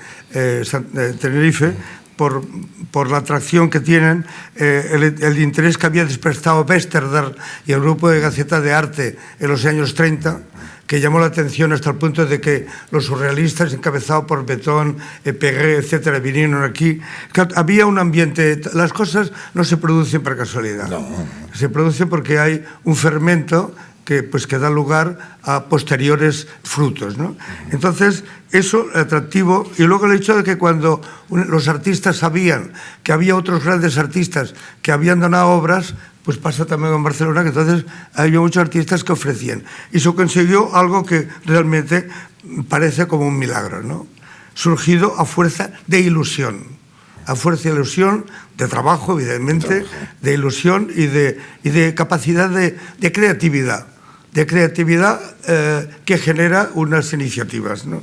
Tenerife, por la atracción que tienen, el interés que había despertado Westerdahl y el grupo de Gaceta de Arte en los años 30, que llamó la atención hasta el punto de que los surrealistas, encabezados por Breton, Perret, etcétera, vinieron aquí. Había un ambiente. Las cosas no se producen por casualidad. No. Se producen porque hay un fermento que da lugar a posteriores frutos, ¿no? Entonces, eso es atractivo. Y luego el hecho de que cuando los artistas sabían que había otros grandes artistas que habían donado obras, pues pasa también en Barcelona, que entonces había muchos artistas que ofrecían. Y se consiguió algo que realmente parece como un milagro, ¿no? Surgido a fuerza de ilusión. A fuerza de ilusión, de trabajo, evidentemente, de ilusión y de capacidad de creatividad. De creatividad que genera unas iniciativas, ¿no?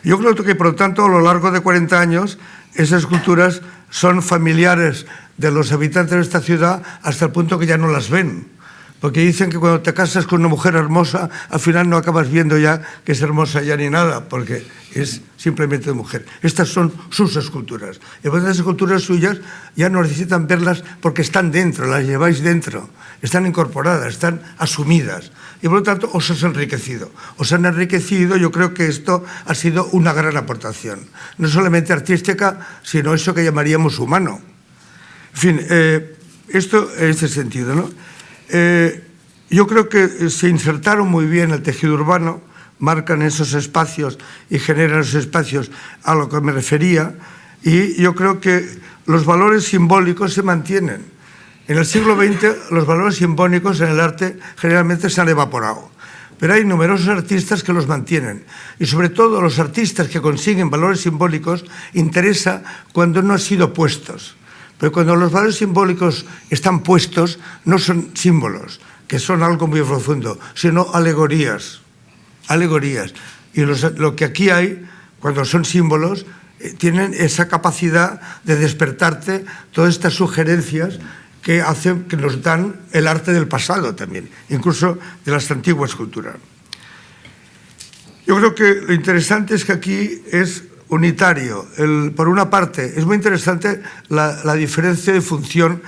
Yo creo que, por lo tanto, a lo largo de 40 años, esas esculturas son familiares de los habitantes de esta ciudad hasta el punto que ya no las ven. Porque dicen que cuando te casas con una mujer hermosa, al final no acabas viendo ya que es hermosa ya ni nada, porque es simplemente de mujer. Estas son sus esculturas. Y por las esculturas suyas ya no necesitan verlas porque están dentro, las lleváis dentro, están incorporadas, están asumidas. Y por lo tanto os han enriquecido. Os han enriquecido, yo creo que esto ha sido una gran aportación. No solamente artística, sino eso que llamaríamos humano. En fin, esto en este sentido, ¿no? Yo creo que se insertaron muy bien el tejido urbano, marcan esos espacios y generan esos espacios a lo que me refería, y yo creo que los valores simbólicos se mantienen. En el siglo XX los valores simbólicos en el arte generalmente se han evaporado, pero hay numerosos artistas que los mantienen, y sobre todo los artistas que consiguen valores simbólicos interesa cuando no han sido puestos. Pero cuando los valores simbólicos están puestos, no son símbolos, que son algo muy profundo, sino alegorías. Alegorías. Y lo que aquí hay, cuando son símbolos, tienen esa capacidad de despertarte todas estas sugerencias que hacen, que nos dan el arte del pasado también, incluso de las antiguas culturas. Yo creo que lo interesante es que aquí es unitario. Por una parte, es muy interesante la diferencia de función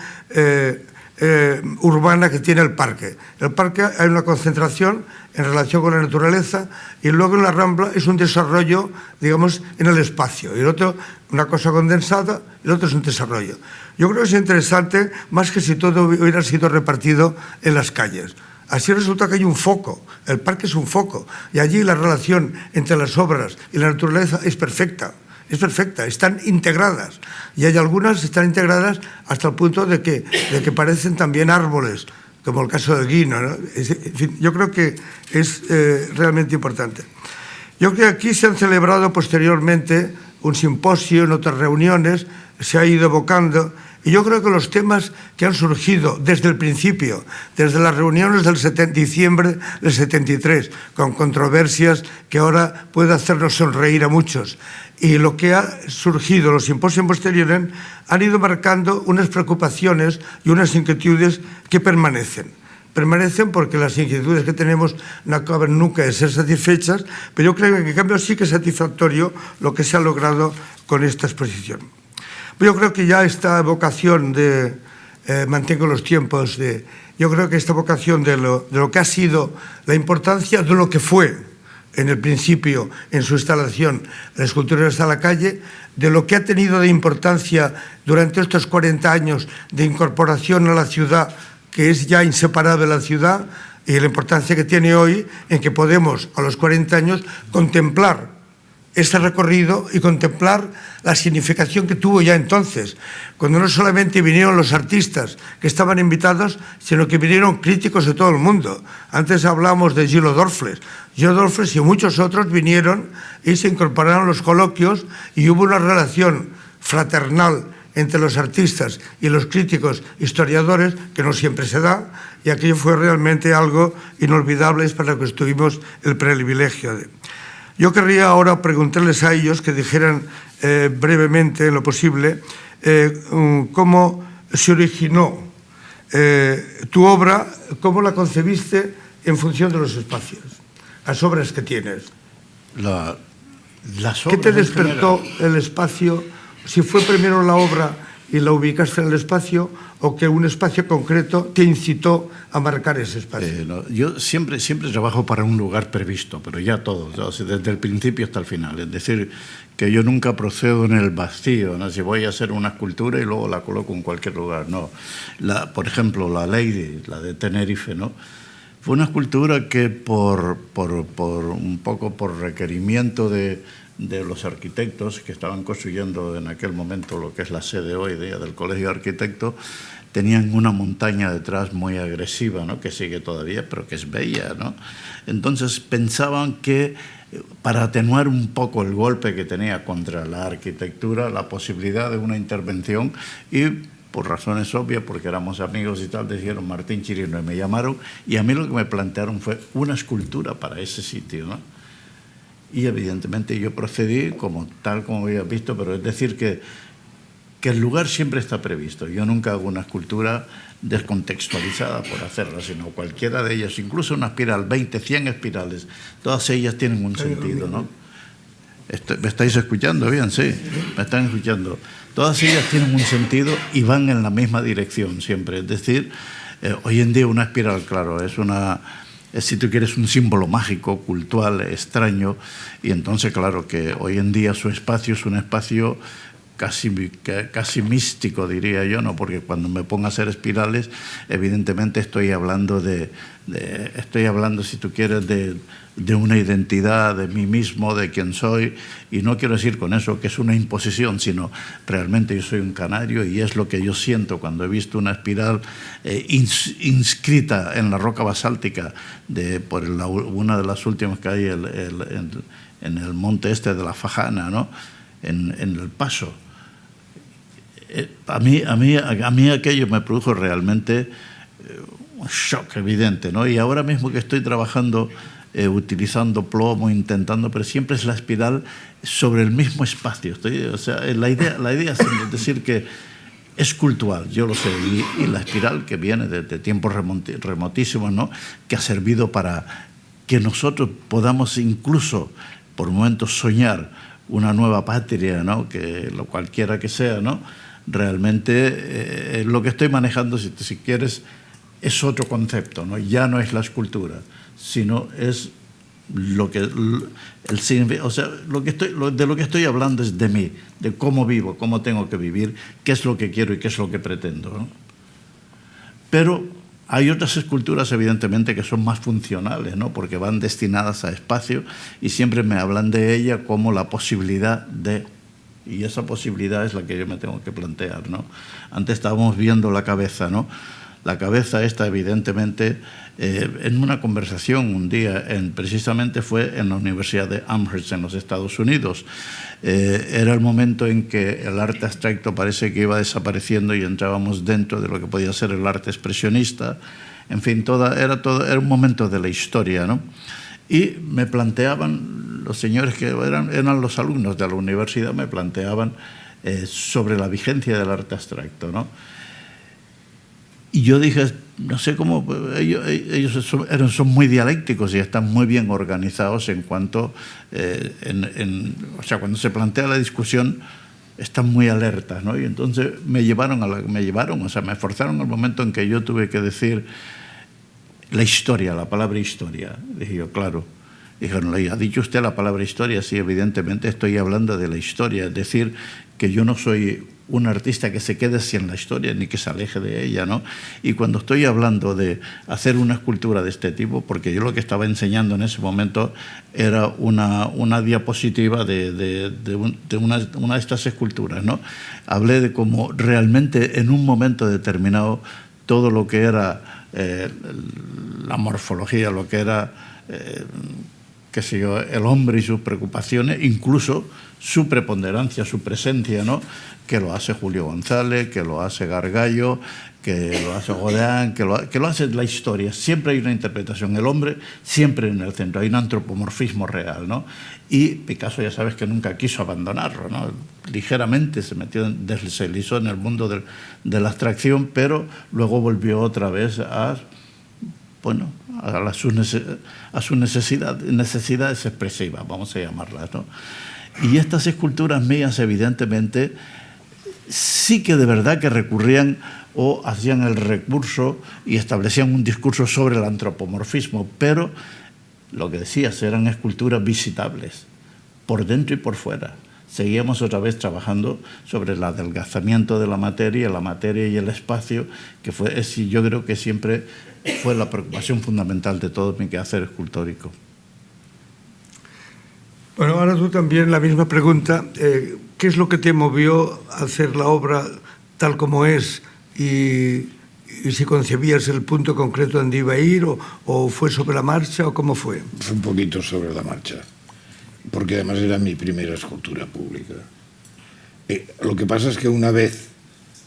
urbana que tiene el parque. El parque hay una concentración en relación con la naturaleza, y luego en la Rambla es un desarrollo, digamos, en el espacio. Y el otro, una cosa condensada, y el otro es un desarrollo. Yo creo que es interesante, más que si todo hubiera sido repartido en las calles. Así resulta que hay un foco, el parque es un foco, y allí la relación entre las obras y la naturaleza es perfecta, están integradas, y hay algunas que están integradas hasta el punto de que parecen también árboles, como el caso del Guino, ¿no? En fin, yo creo que es realmente importante. Yo creo que aquí se han celebrado posteriormente un simposio, en otras reuniones, se ha ido evocando. Y yo creo que los temas que han surgido desde el principio, desde las reuniones del diciembre del 73, con controversias que ahora puede hacernos sonreír a muchos, y lo que ha surgido, los simposios posteriores, han ido marcando unas preocupaciones y unas inquietudes que permanecen. Permanecen porque las inquietudes que tenemos no acaban nunca de ser satisfechas, pero yo creo que en cambio sí que es satisfactorio lo que se ha logrado con esta exposición. Yo creo que ya esta vocación de, mantengo los tiempos, yo creo que esta vocación de lo que ha sido la importancia de lo que fue en el principio, en su instalación, la escultura de la calle, de lo que ha tenido de importancia durante estos 40 años de incorporación a la ciudad, que es ya inseparable de la ciudad, y la importancia que tiene hoy en que podemos, a los 40 años, contemplar este recorrido y contemplar la significación que tuvo ya entonces, cuando no solamente vinieron los artistas que estaban invitados, sino que vinieron críticos de todo el mundo. Antes hablamos de Gillo Dorfles. Gillo Dorfles y muchos otros vinieron y se incorporaron a los coloquios, y hubo una relación fraternal entre los artistas y los críticos historiadores que no siempre se da, y aquello fue realmente algo inolvidable, es para lo que tuvimos el privilegio de... Yo querría ahora preguntarles a ellos que dijeran brevemente, en lo posible, cómo se originó tu obra, cómo la concebiste en función de los espacios, las obras que tienes. ¿Qué te despertó el espacio? Si fue primero la obra y la ubicaste en el espacio, o que un espacio concreto te incitó a marcar ese espacio. No, yo siempre trabajo para un lugar previsto, pero ya todo, desde el principio hasta el final. Es decir, que yo nunca procedo en el vacío, ¿no? Si voy a hacer una escultura y luego la coloco en cualquier lugar, no. Por ejemplo, la Lady, la de Tenerife, ¿no? Fue una escultura que un poco por requerimiento de los arquitectos que estaban construyendo en aquel momento lo que es la sede hoy día del Colegio de Arquitectos, tenían una montaña detrás muy agresiva, ¿no? Que sigue todavía, pero que es bella, ¿no? Entonces pensaban que para atenuar un poco el golpe que tenía contra la arquitectura, la posibilidad de una intervención, y por razones obvias, porque éramos amigos y tal, dijeron Martín Chirino, y me llamaron, y a mí lo que me plantearon fue una escultura para ese sitio, ¿no? Y evidentemente yo procedí tal como había visto, pero es decir que que el lugar siempre está previsto. Yo nunca hago una escultura descontextualizada por hacerla, sino cualquiera de ellas, incluso una espiral, 20, 100 espirales, todas ellas tienen un sentido, ¿no? ¿Me estáis escuchando bien? Sí, me están escuchando. Todas ellas tienen un sentido y van en la misma dirección siempre. Es decir, hoy en día una espiral, claro, es si tú quieres, un símbolo mágico, cultural, extraño, y entonces, claro, que hoy en día su espacio es un espacio casi místico, diría yo, ¿no? Porque cuando me pongo a hacer espirales, evidentemente estoy hablando si tú quieres, de una identidad, de mí mismo, de quién soy, y no quiero decir con eso que es una imposición, sino realmente yo soy un canario y es lo que yo siento cuando he visto una espiral inscrita en la roca basáltica por una de las últimas que hay en el monte este de la Fajana, ¿no? En el Paso. A mí aquello me produjo realmente un shock evidente, ¿no? Y ahora mismo que estoy trabajando utilizando plomo, intentando, pero siempre es la espiral sobre el mismo espacio. La idea es decir que es cultural, yo lo sé, y la espiral que viene de tiempos remotísimos, ¿no? Que ha servido para que nosotros podamos incluso por momentos soñar una nueva patria, ¿no? Que cualquiera que sea, ¿no? Realmente lo que estoy manejando, si quieres, es otro concepto, ¿no? Ya no es la escultura, sino es lo que o sea, de lo que estoy hablando es de mí, de cómo vivo, cómo tengo que vivir, qué es lo que quiero y qué es lo que pretendo, ¿no? Pero hay otras esculturas, evidentemente, que son más funcionales, ¿no? Porque van destinadas a espacio y siempre me hablan de ella como la posibilidad de... Y esa posibilidad es la que yo me tengo que plantear, ¿no? Antes estábamos viendo la cabeza, ¿no? La cabeza esta, evidentemente, en una conversación un día, precisamente fue en la Universidad de Amherst, en los Estados Unidos. Era el momento en que el arte abstracto parece que iba desapareciendo y entrábamos dentro de lo que podía ser el arte expresionista. En fin, era un momento de la historia, ¿no? Y me planteaban, los señores que eran los alumnos de la universidad, me planteaban sobre la vigencia del arte abstracto, ¿no? Y yo dije, no sé cómo, ellos son muy dialécticos y están muy bien organizados en cuanto, o sea, cuando se plantea la discusión, están muy alertas, ¿no? Y entonces me forzaron al momento en que yo tuve que decir la palabra historia. Dije yo, claro. Dijeron, ¿ha dicho usted la palabra historia? Sí, evidentemente estoy hablando de la historia. Es decir, que yo no soy un artista que se quede sin la historia ni que se aleje de ella, ¿no? Y cuando estoy hablando de hacer una escultura de este tipo, porque yo lo que estaba enseñando en ese momento era una diapositiva de una de estas esculturas, ¿no? Hablé de cómo realmente en un momento determinado todo lo que era la morfología, lo que era... qué sé yo, el hombre y sus preocupaciones, incluso su preponderancia, su presencia, ¿no? Que lo hace Julio González, que lo hace Gargallo, que lo hace Godin, que lo hace la historia. Siempre hay una interpretación, el hombre siempre en el centro, hay un antropomorfismo real, ¿no? Y Picasso ya sabes que nunca quiso abandonarlo, ¿no? Ligeramente se deslizó en el mundo de la abstracción, pero luego volvió otra vez a sus necesidades expresivas, vamos a llamarlas, ¿no? Y estas esculturas mías, evidentemente, sí que de verdad que recurrían o hacían el recurso y establecían un discurso sobre el antropomorfismo, pero lo que decías, eran esculturas visitables, por dentro y por fuera. Seguíamos otra vez trabajando sobre el adelgazamiento de la materia y el espacio, que yo creo que siempre fue la preocupación fundamental de todo mi quehacer escultórico. Bueno, ahora tú también la misma pregunta. ¿Qué es lo que te movió a hacer la obra tal como es? Y si concebías el punto concreto donde iba a ir, o fue sobre la marcha, o cómo fue. Fue un poquito sobre la marcha, porque además era mi primera escultura pública. Lo que pasa es que una vez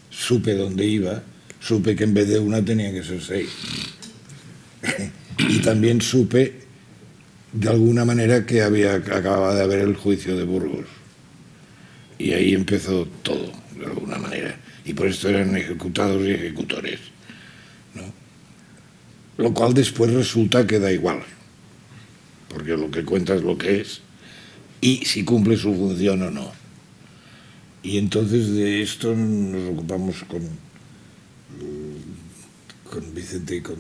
supe dónde iba, supe que en vez de una tenía que ser 6. Y también supe, de alguna manera, que acababa de haber el juicio de Burgos. Y ahí empezó todo. de alguna manera, y por esto eran ejecutados y ejecutores, ¿no? Lo cual después resulta que da igual, porque lo que cuenta es lo que es, y si cumple su función o no. Y entonces de esto nos ocupamos con Vicente y con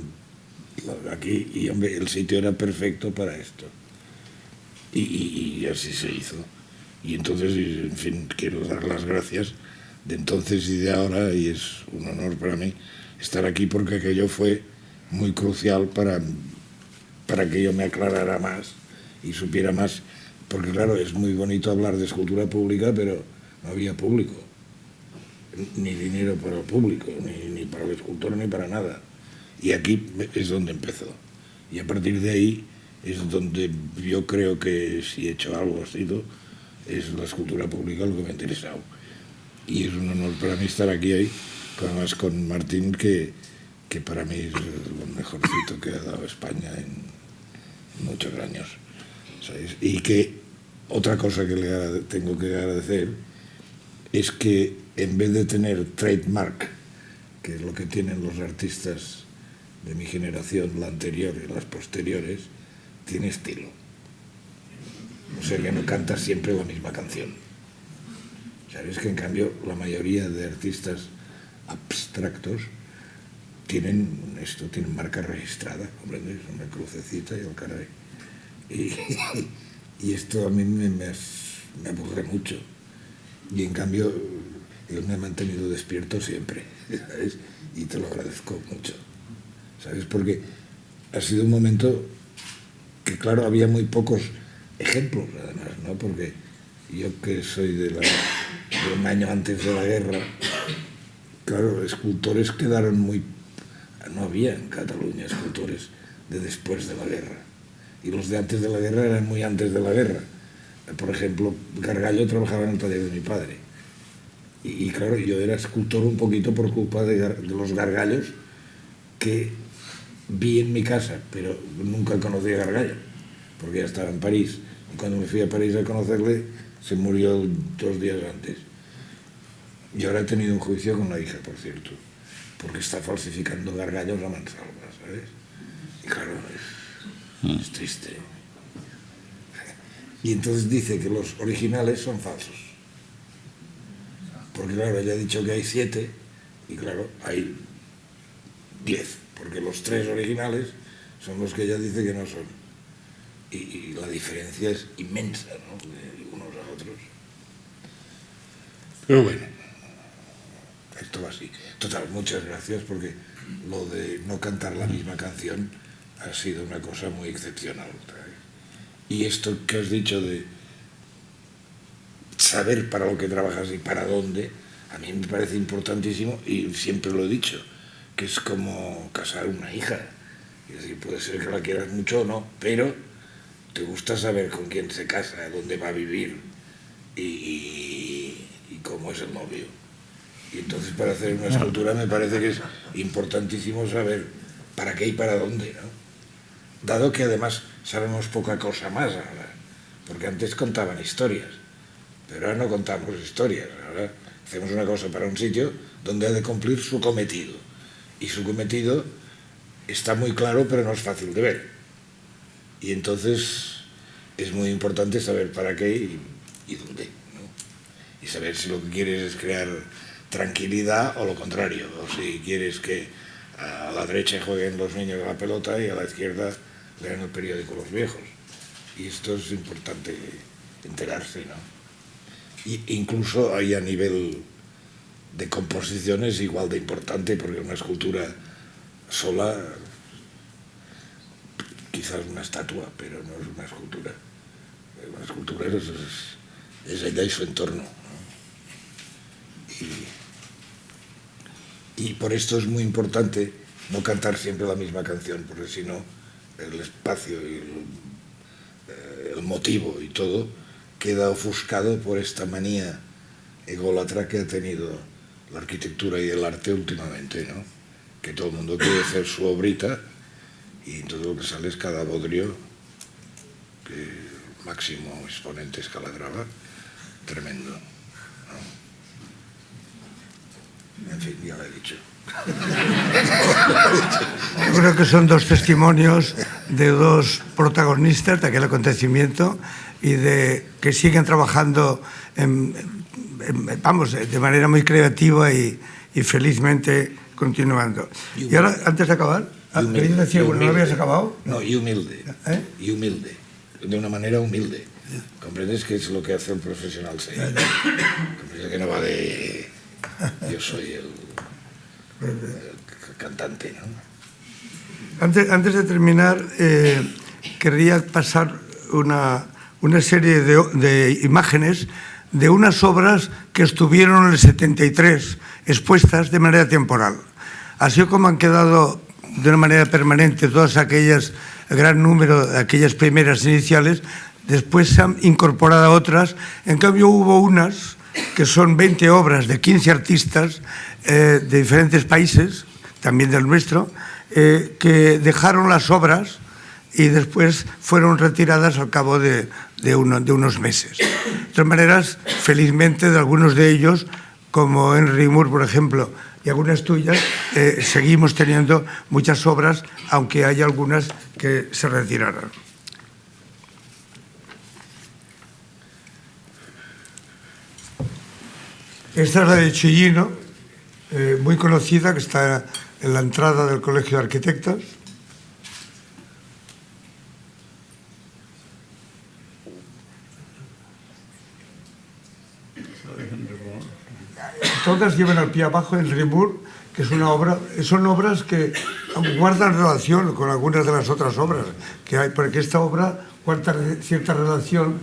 aquí, y hombre, el sitio era perfecto para esto. Y así se hizo. Y entonces, en fin, quiero dar las gracias de entonces y de ahora, y es un honor para mí estar aquí, porque aquello fue muy crucial para que yo me aclarara más y supiera más, porque claro, es muy bonito hablar de escultura pública, pero no había público, ni dinero para el público, ni para el escultor, ni para nada. Y aquí es donde empezó. Y a partir de ahí es donde yo creo que si he hecho algo ha sido, es la escultura pública lo que me ha interesado. Y es un honor para mí estar aquí hoy, además con Martín, que para mí es lo mejorcito que ha dado España en muchos años, ¿sabes? Y que otra cosa que tengo que agradecer es que en vez de tener trademark, que es lo que tienen los artistas de mi generación, la anterior y las posteriores, tiene estilo. O sea que no canta siempre la misma canción. ¿Sabes? Que en cambio la mayoría de artistas abstractos tienen marca registrada, ¿comprendes? Una crucecita y el caray. Y esto a mí me aburre mucho. Y en cambio él me ha mantenido despierto siempre, ¿sabes? Y te lo agradezco mucho, ¿sabes? Porque ha sido un momento que, claro, había muy pocos ejemplos, además, ¿no? Porque yo, que soy de un año antes de la guerra, claro, escultores quedaron muy... No había en Cataluña escultores de después de la guerra. Y los de antes de la guerra eran muy antes de la guerra. Por ejemplo, Gargallo trabajaba en el taller de mi padre. Y claro, yo era escultor un poquito por culpa de los Gargallos que vi en mi casa, pero nunca conocí a Gargallo, porque ya estaba en París. Y cuando me fui a París a conocerle, se murió 2 días antes. Y ahora he tenido un juicio con la hija, por cierto, porque está falsificando Gargallos a mansalva, ¿sabes? Y claro, es triste. Y entonces dice que los originales son falsos. Porque claro, ella ha dicho que hay 7, y claro, hay 10, porque los 3 originales son los que ella dice que no son. Y la diferencia es inmensa, ¿no? De unos a otros. Pero bueno, esto va así. Total, muchas gracias, porque lo de no cantar la misma canción ha sido una cosa muy excepcional. ¿Sabes? Y esto que has dicho de saber para lo que trabajas y para dónde, a mí me parece importantísimo, y siempre lo he dicho, que es como casar una hija. Es decir, puede ser que la quieras mucho o no, pero te gusta saber con quién se casa, dónde va a vivir y cómo es el novio. Y entonces, para hacer una escultura me parece que es importantísimo saber para qué y para dónde, ¿no? Dado que además sabemos poca cosa más ahora, porque antes contaban historias, pero ahora no contamos historias. Ahora hacemos una cosa para un sitio donde ha de cumplir su cometido, y su cometido está muy claro, pero no es fácil de ver. Y entonces es muy importante saber para qué y dónde, ¿no? Y saber si lo que quieres es crear tranquilidad o lo contrario, o si quieres que a la derecha jueguen los niños a la pelota y a la izquierda lean el periódico los viejos. Y esto es importante enterarse, ¿no? Y incluso hay, a nivel de composiciones, igual de importante, porque una escultura sola, quizás una estatua, pero no es una escultura. Una escultura es ella y su entorno, ¿no? Y por esto es muy importante no cantar siempre la misma canción, porque si no, el espacio y el motivo y todo queda ofuscado por esta manía ególatra que ha tenido la arquitectura y el arte últimamente, ¿no? Que todo el mundo quiere hacer su obrita y todo lo que sale es cada bodrio, que el máximo exponente es Calatrava, tremendo, ¿no? En fin, ya lo he dicho. Yo creo que son dos testimonios de dos protagonistas de aquel acontecimiento y de que siguen trabajando vamos, de manera muy creativa y felizmente continuando. Y ahora, antes de acabar, ¿querías decir algo? ¿No lo habías acabado? No, y humilde. ¿Eh? Y humilde. De una manera humilde. ¿Comprendes que es lo que hace un profesional? Sí. Comprendes que no va de... Yo soy el cantante, ¿no? Antes de terminar, querría pasar una serie de imágenes de unas obras que estuvieron en el 73 expuestas de manera temporal. Así como han quedado de una manera permanente todas aquellas, el gran número de aquellas primeras iniciales, después se han incorporado otras. En cambio hubo unas que son 20 obras de 15 artistas de diferentes países, también del nuestro, que dejaron las obras y después fueron retiradas al cabo de unos meses. De todas maneras, felizmente, de algunos de ellos, como Henry Moore, por ejemplo, y algunas tuyas, seguimos teniendo muchas obras, aunque hay algunas que se retiraron. Esta es la de Chillino, muy conocida, que está en la entrada del Colegio de Arquitectos. Todas llevan al pie abajo Henry Moore, que es una obra, son obras que guardan relación con algunas de las otras obras que hay, porque esta obra guarda cierta relación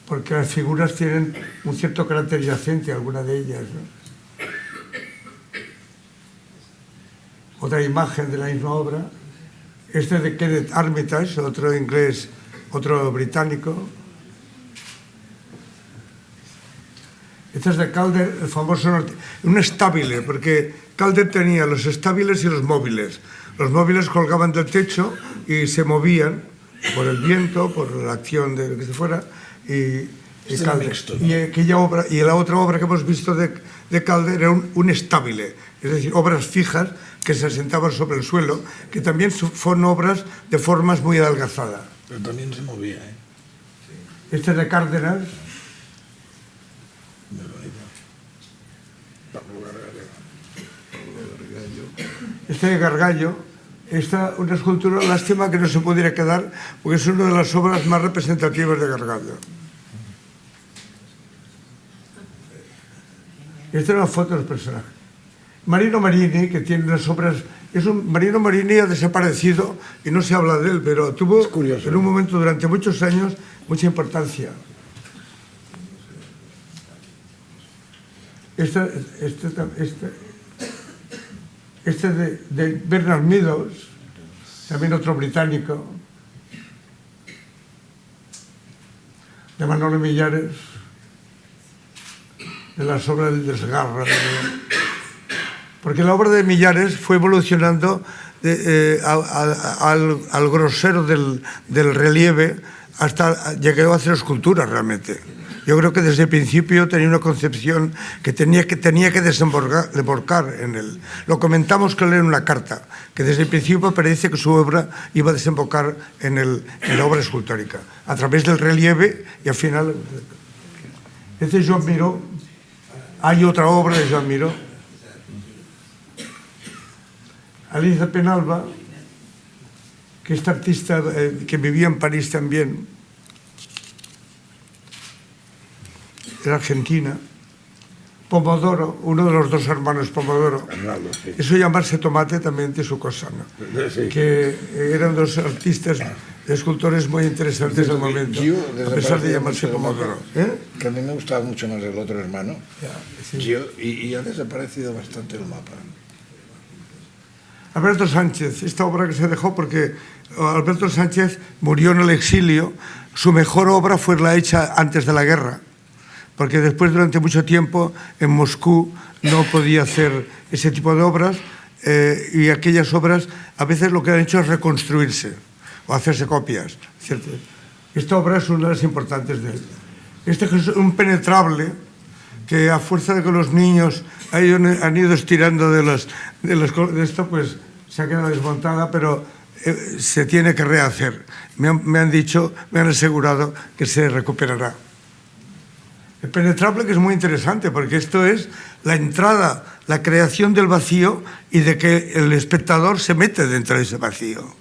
porque las figuras tienen un cierto carácter yacente, alguna de ellas, ¿no? Otra imagen de la misma obra, este de Kenneth Armitage, otro inglés, otro británico. Este es de Calder, el famoso, un estabile, porque Calder tenía los estabiles y los móviles. Los móviles colgaban del techo y se movían por el viento, por la acción de lo que se fuera, y Calder. Mixto, ¿no? Y aquella obra, y la otra obra que hemos visto de Calder era un estabile, es decir, obras fijas que se asentaban sobre el suelo, que también fueron obras de formas muy adelgazadas. Pero también se movía, ¿eh? Este es de Cárdenas. Este de Gargallo, una escultura, lástima que no se pudiera quedar, porque es una de las obras más representativas de Gargallo. Esta es una foto del personaje. Marino Marini, que tiene unas obras... Marino Marini ha desaparecido y no se habla de él, pero tuvo en un momento, durante muchos años, mucha importancia. Este de Bernard Meadows, también otro británico, de Manolo Millares, de las obras del Desgarra. Porque la obra de Millares fue evolucionando al grosero del relieve hasta llegó a hacer esculturas realmente. Yo creo que desde el principio tenía una concepción que tenía que desembocar en él. Lo comentamos con él en una carta, que desde el principio parece que su obra iba a desembocar en la obra escultórica, a través del relieve y al final... Este es Joan Miró. Hay otra obra de Joan Miró. Alicia Penalba, que esta artista que vivía en París también, era argentina. Pomodoro, uno de los dos hermanos Pomodoro. Sí. Eso llamarse tomate también tiene su cosa, ¿no? Sí. Que eran dos artistas, escultores muy interesantes al momento, a pesar de llamarse Pomodoro. Que a mí me gustaba mucho más el otro hermano, sí. Y ha desaparecido bastante el mapa. Alberto Sánchez, esta obra que se dejó porque Alberto Sánchez murió en el exilio, su mejor obra fue la hecha antes de la guerra, porque después durante mucho tiempo en Moscú no podía hacer ese tipo de obras y aquellas obras a veces lo que han hecho es reconstruirse o hacerse copias, ¿cierto? Esta obra es una de las importantes de él. Este es un penetrable que a fuerza de que los niños han ido estirando de esto, pues se ha quedado desmontada, pero se tiene que rehacer. Me han asegurado que se recuperará. El penetrable, que es muy interesante, porque esto es la entrada, la creación del vacío y de que el espectador se mete dentro de ese vacío.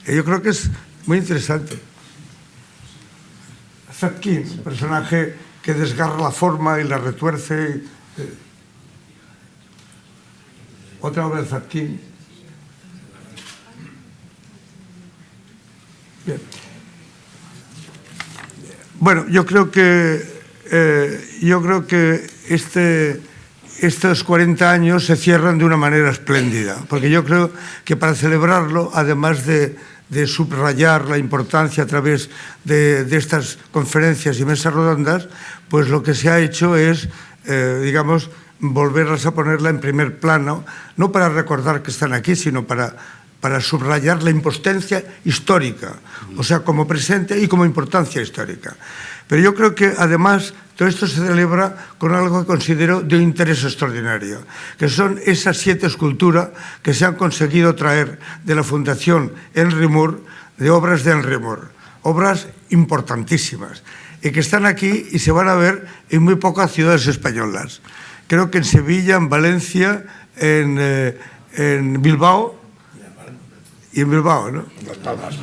Y yo creo que es muy interesante. Zadkine, personaje que desgarra la forma y la retuerce. Otra obra de Zadkine. Bien. Bueno, yo creo que estos 40 años se cierran de una manera espléndida, porque yo creo que para celebrarlo, además de subrayar la importancia a través de estas conferencias y mesas redondas, pues lo que se ha hecho es, digamos, volverlas a ponerla en primer plano, no para recordar que están aquí, sino para subrayar la importancia histórica, o sea, como presente y como importancia histórica. Pero yo creo que, además, todo esto se celebra con algo que considero de un interés extraordinario, que son esas 7 esculturas que se han conseguido traer de la Fundación Henry Moore, de obras de Henry Moore, obras importantísimas, y que están aquí y se van a ver en muy pocas ciudades españolas. Creo que en Sevilla, en Valencia, en Bilbao, y en Bilbao, ¿no? Las Palmas.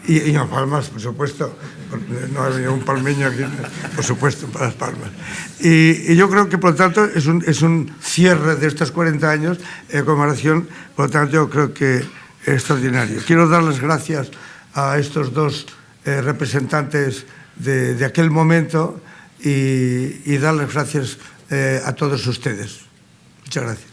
Y en Las Palmas, por supuesto. No hay un palmeño aquí, por supuesto, para Las Palmas. Y yo creo que, por lo tanto, es un cierre de estos 40 años en conmemoración, por lo tanto, yo creo que es extraordinario. Quiero dar las gracias a estos dos representantes de aquel momento y dar las gracias a todos ustedes. Muchas gracias.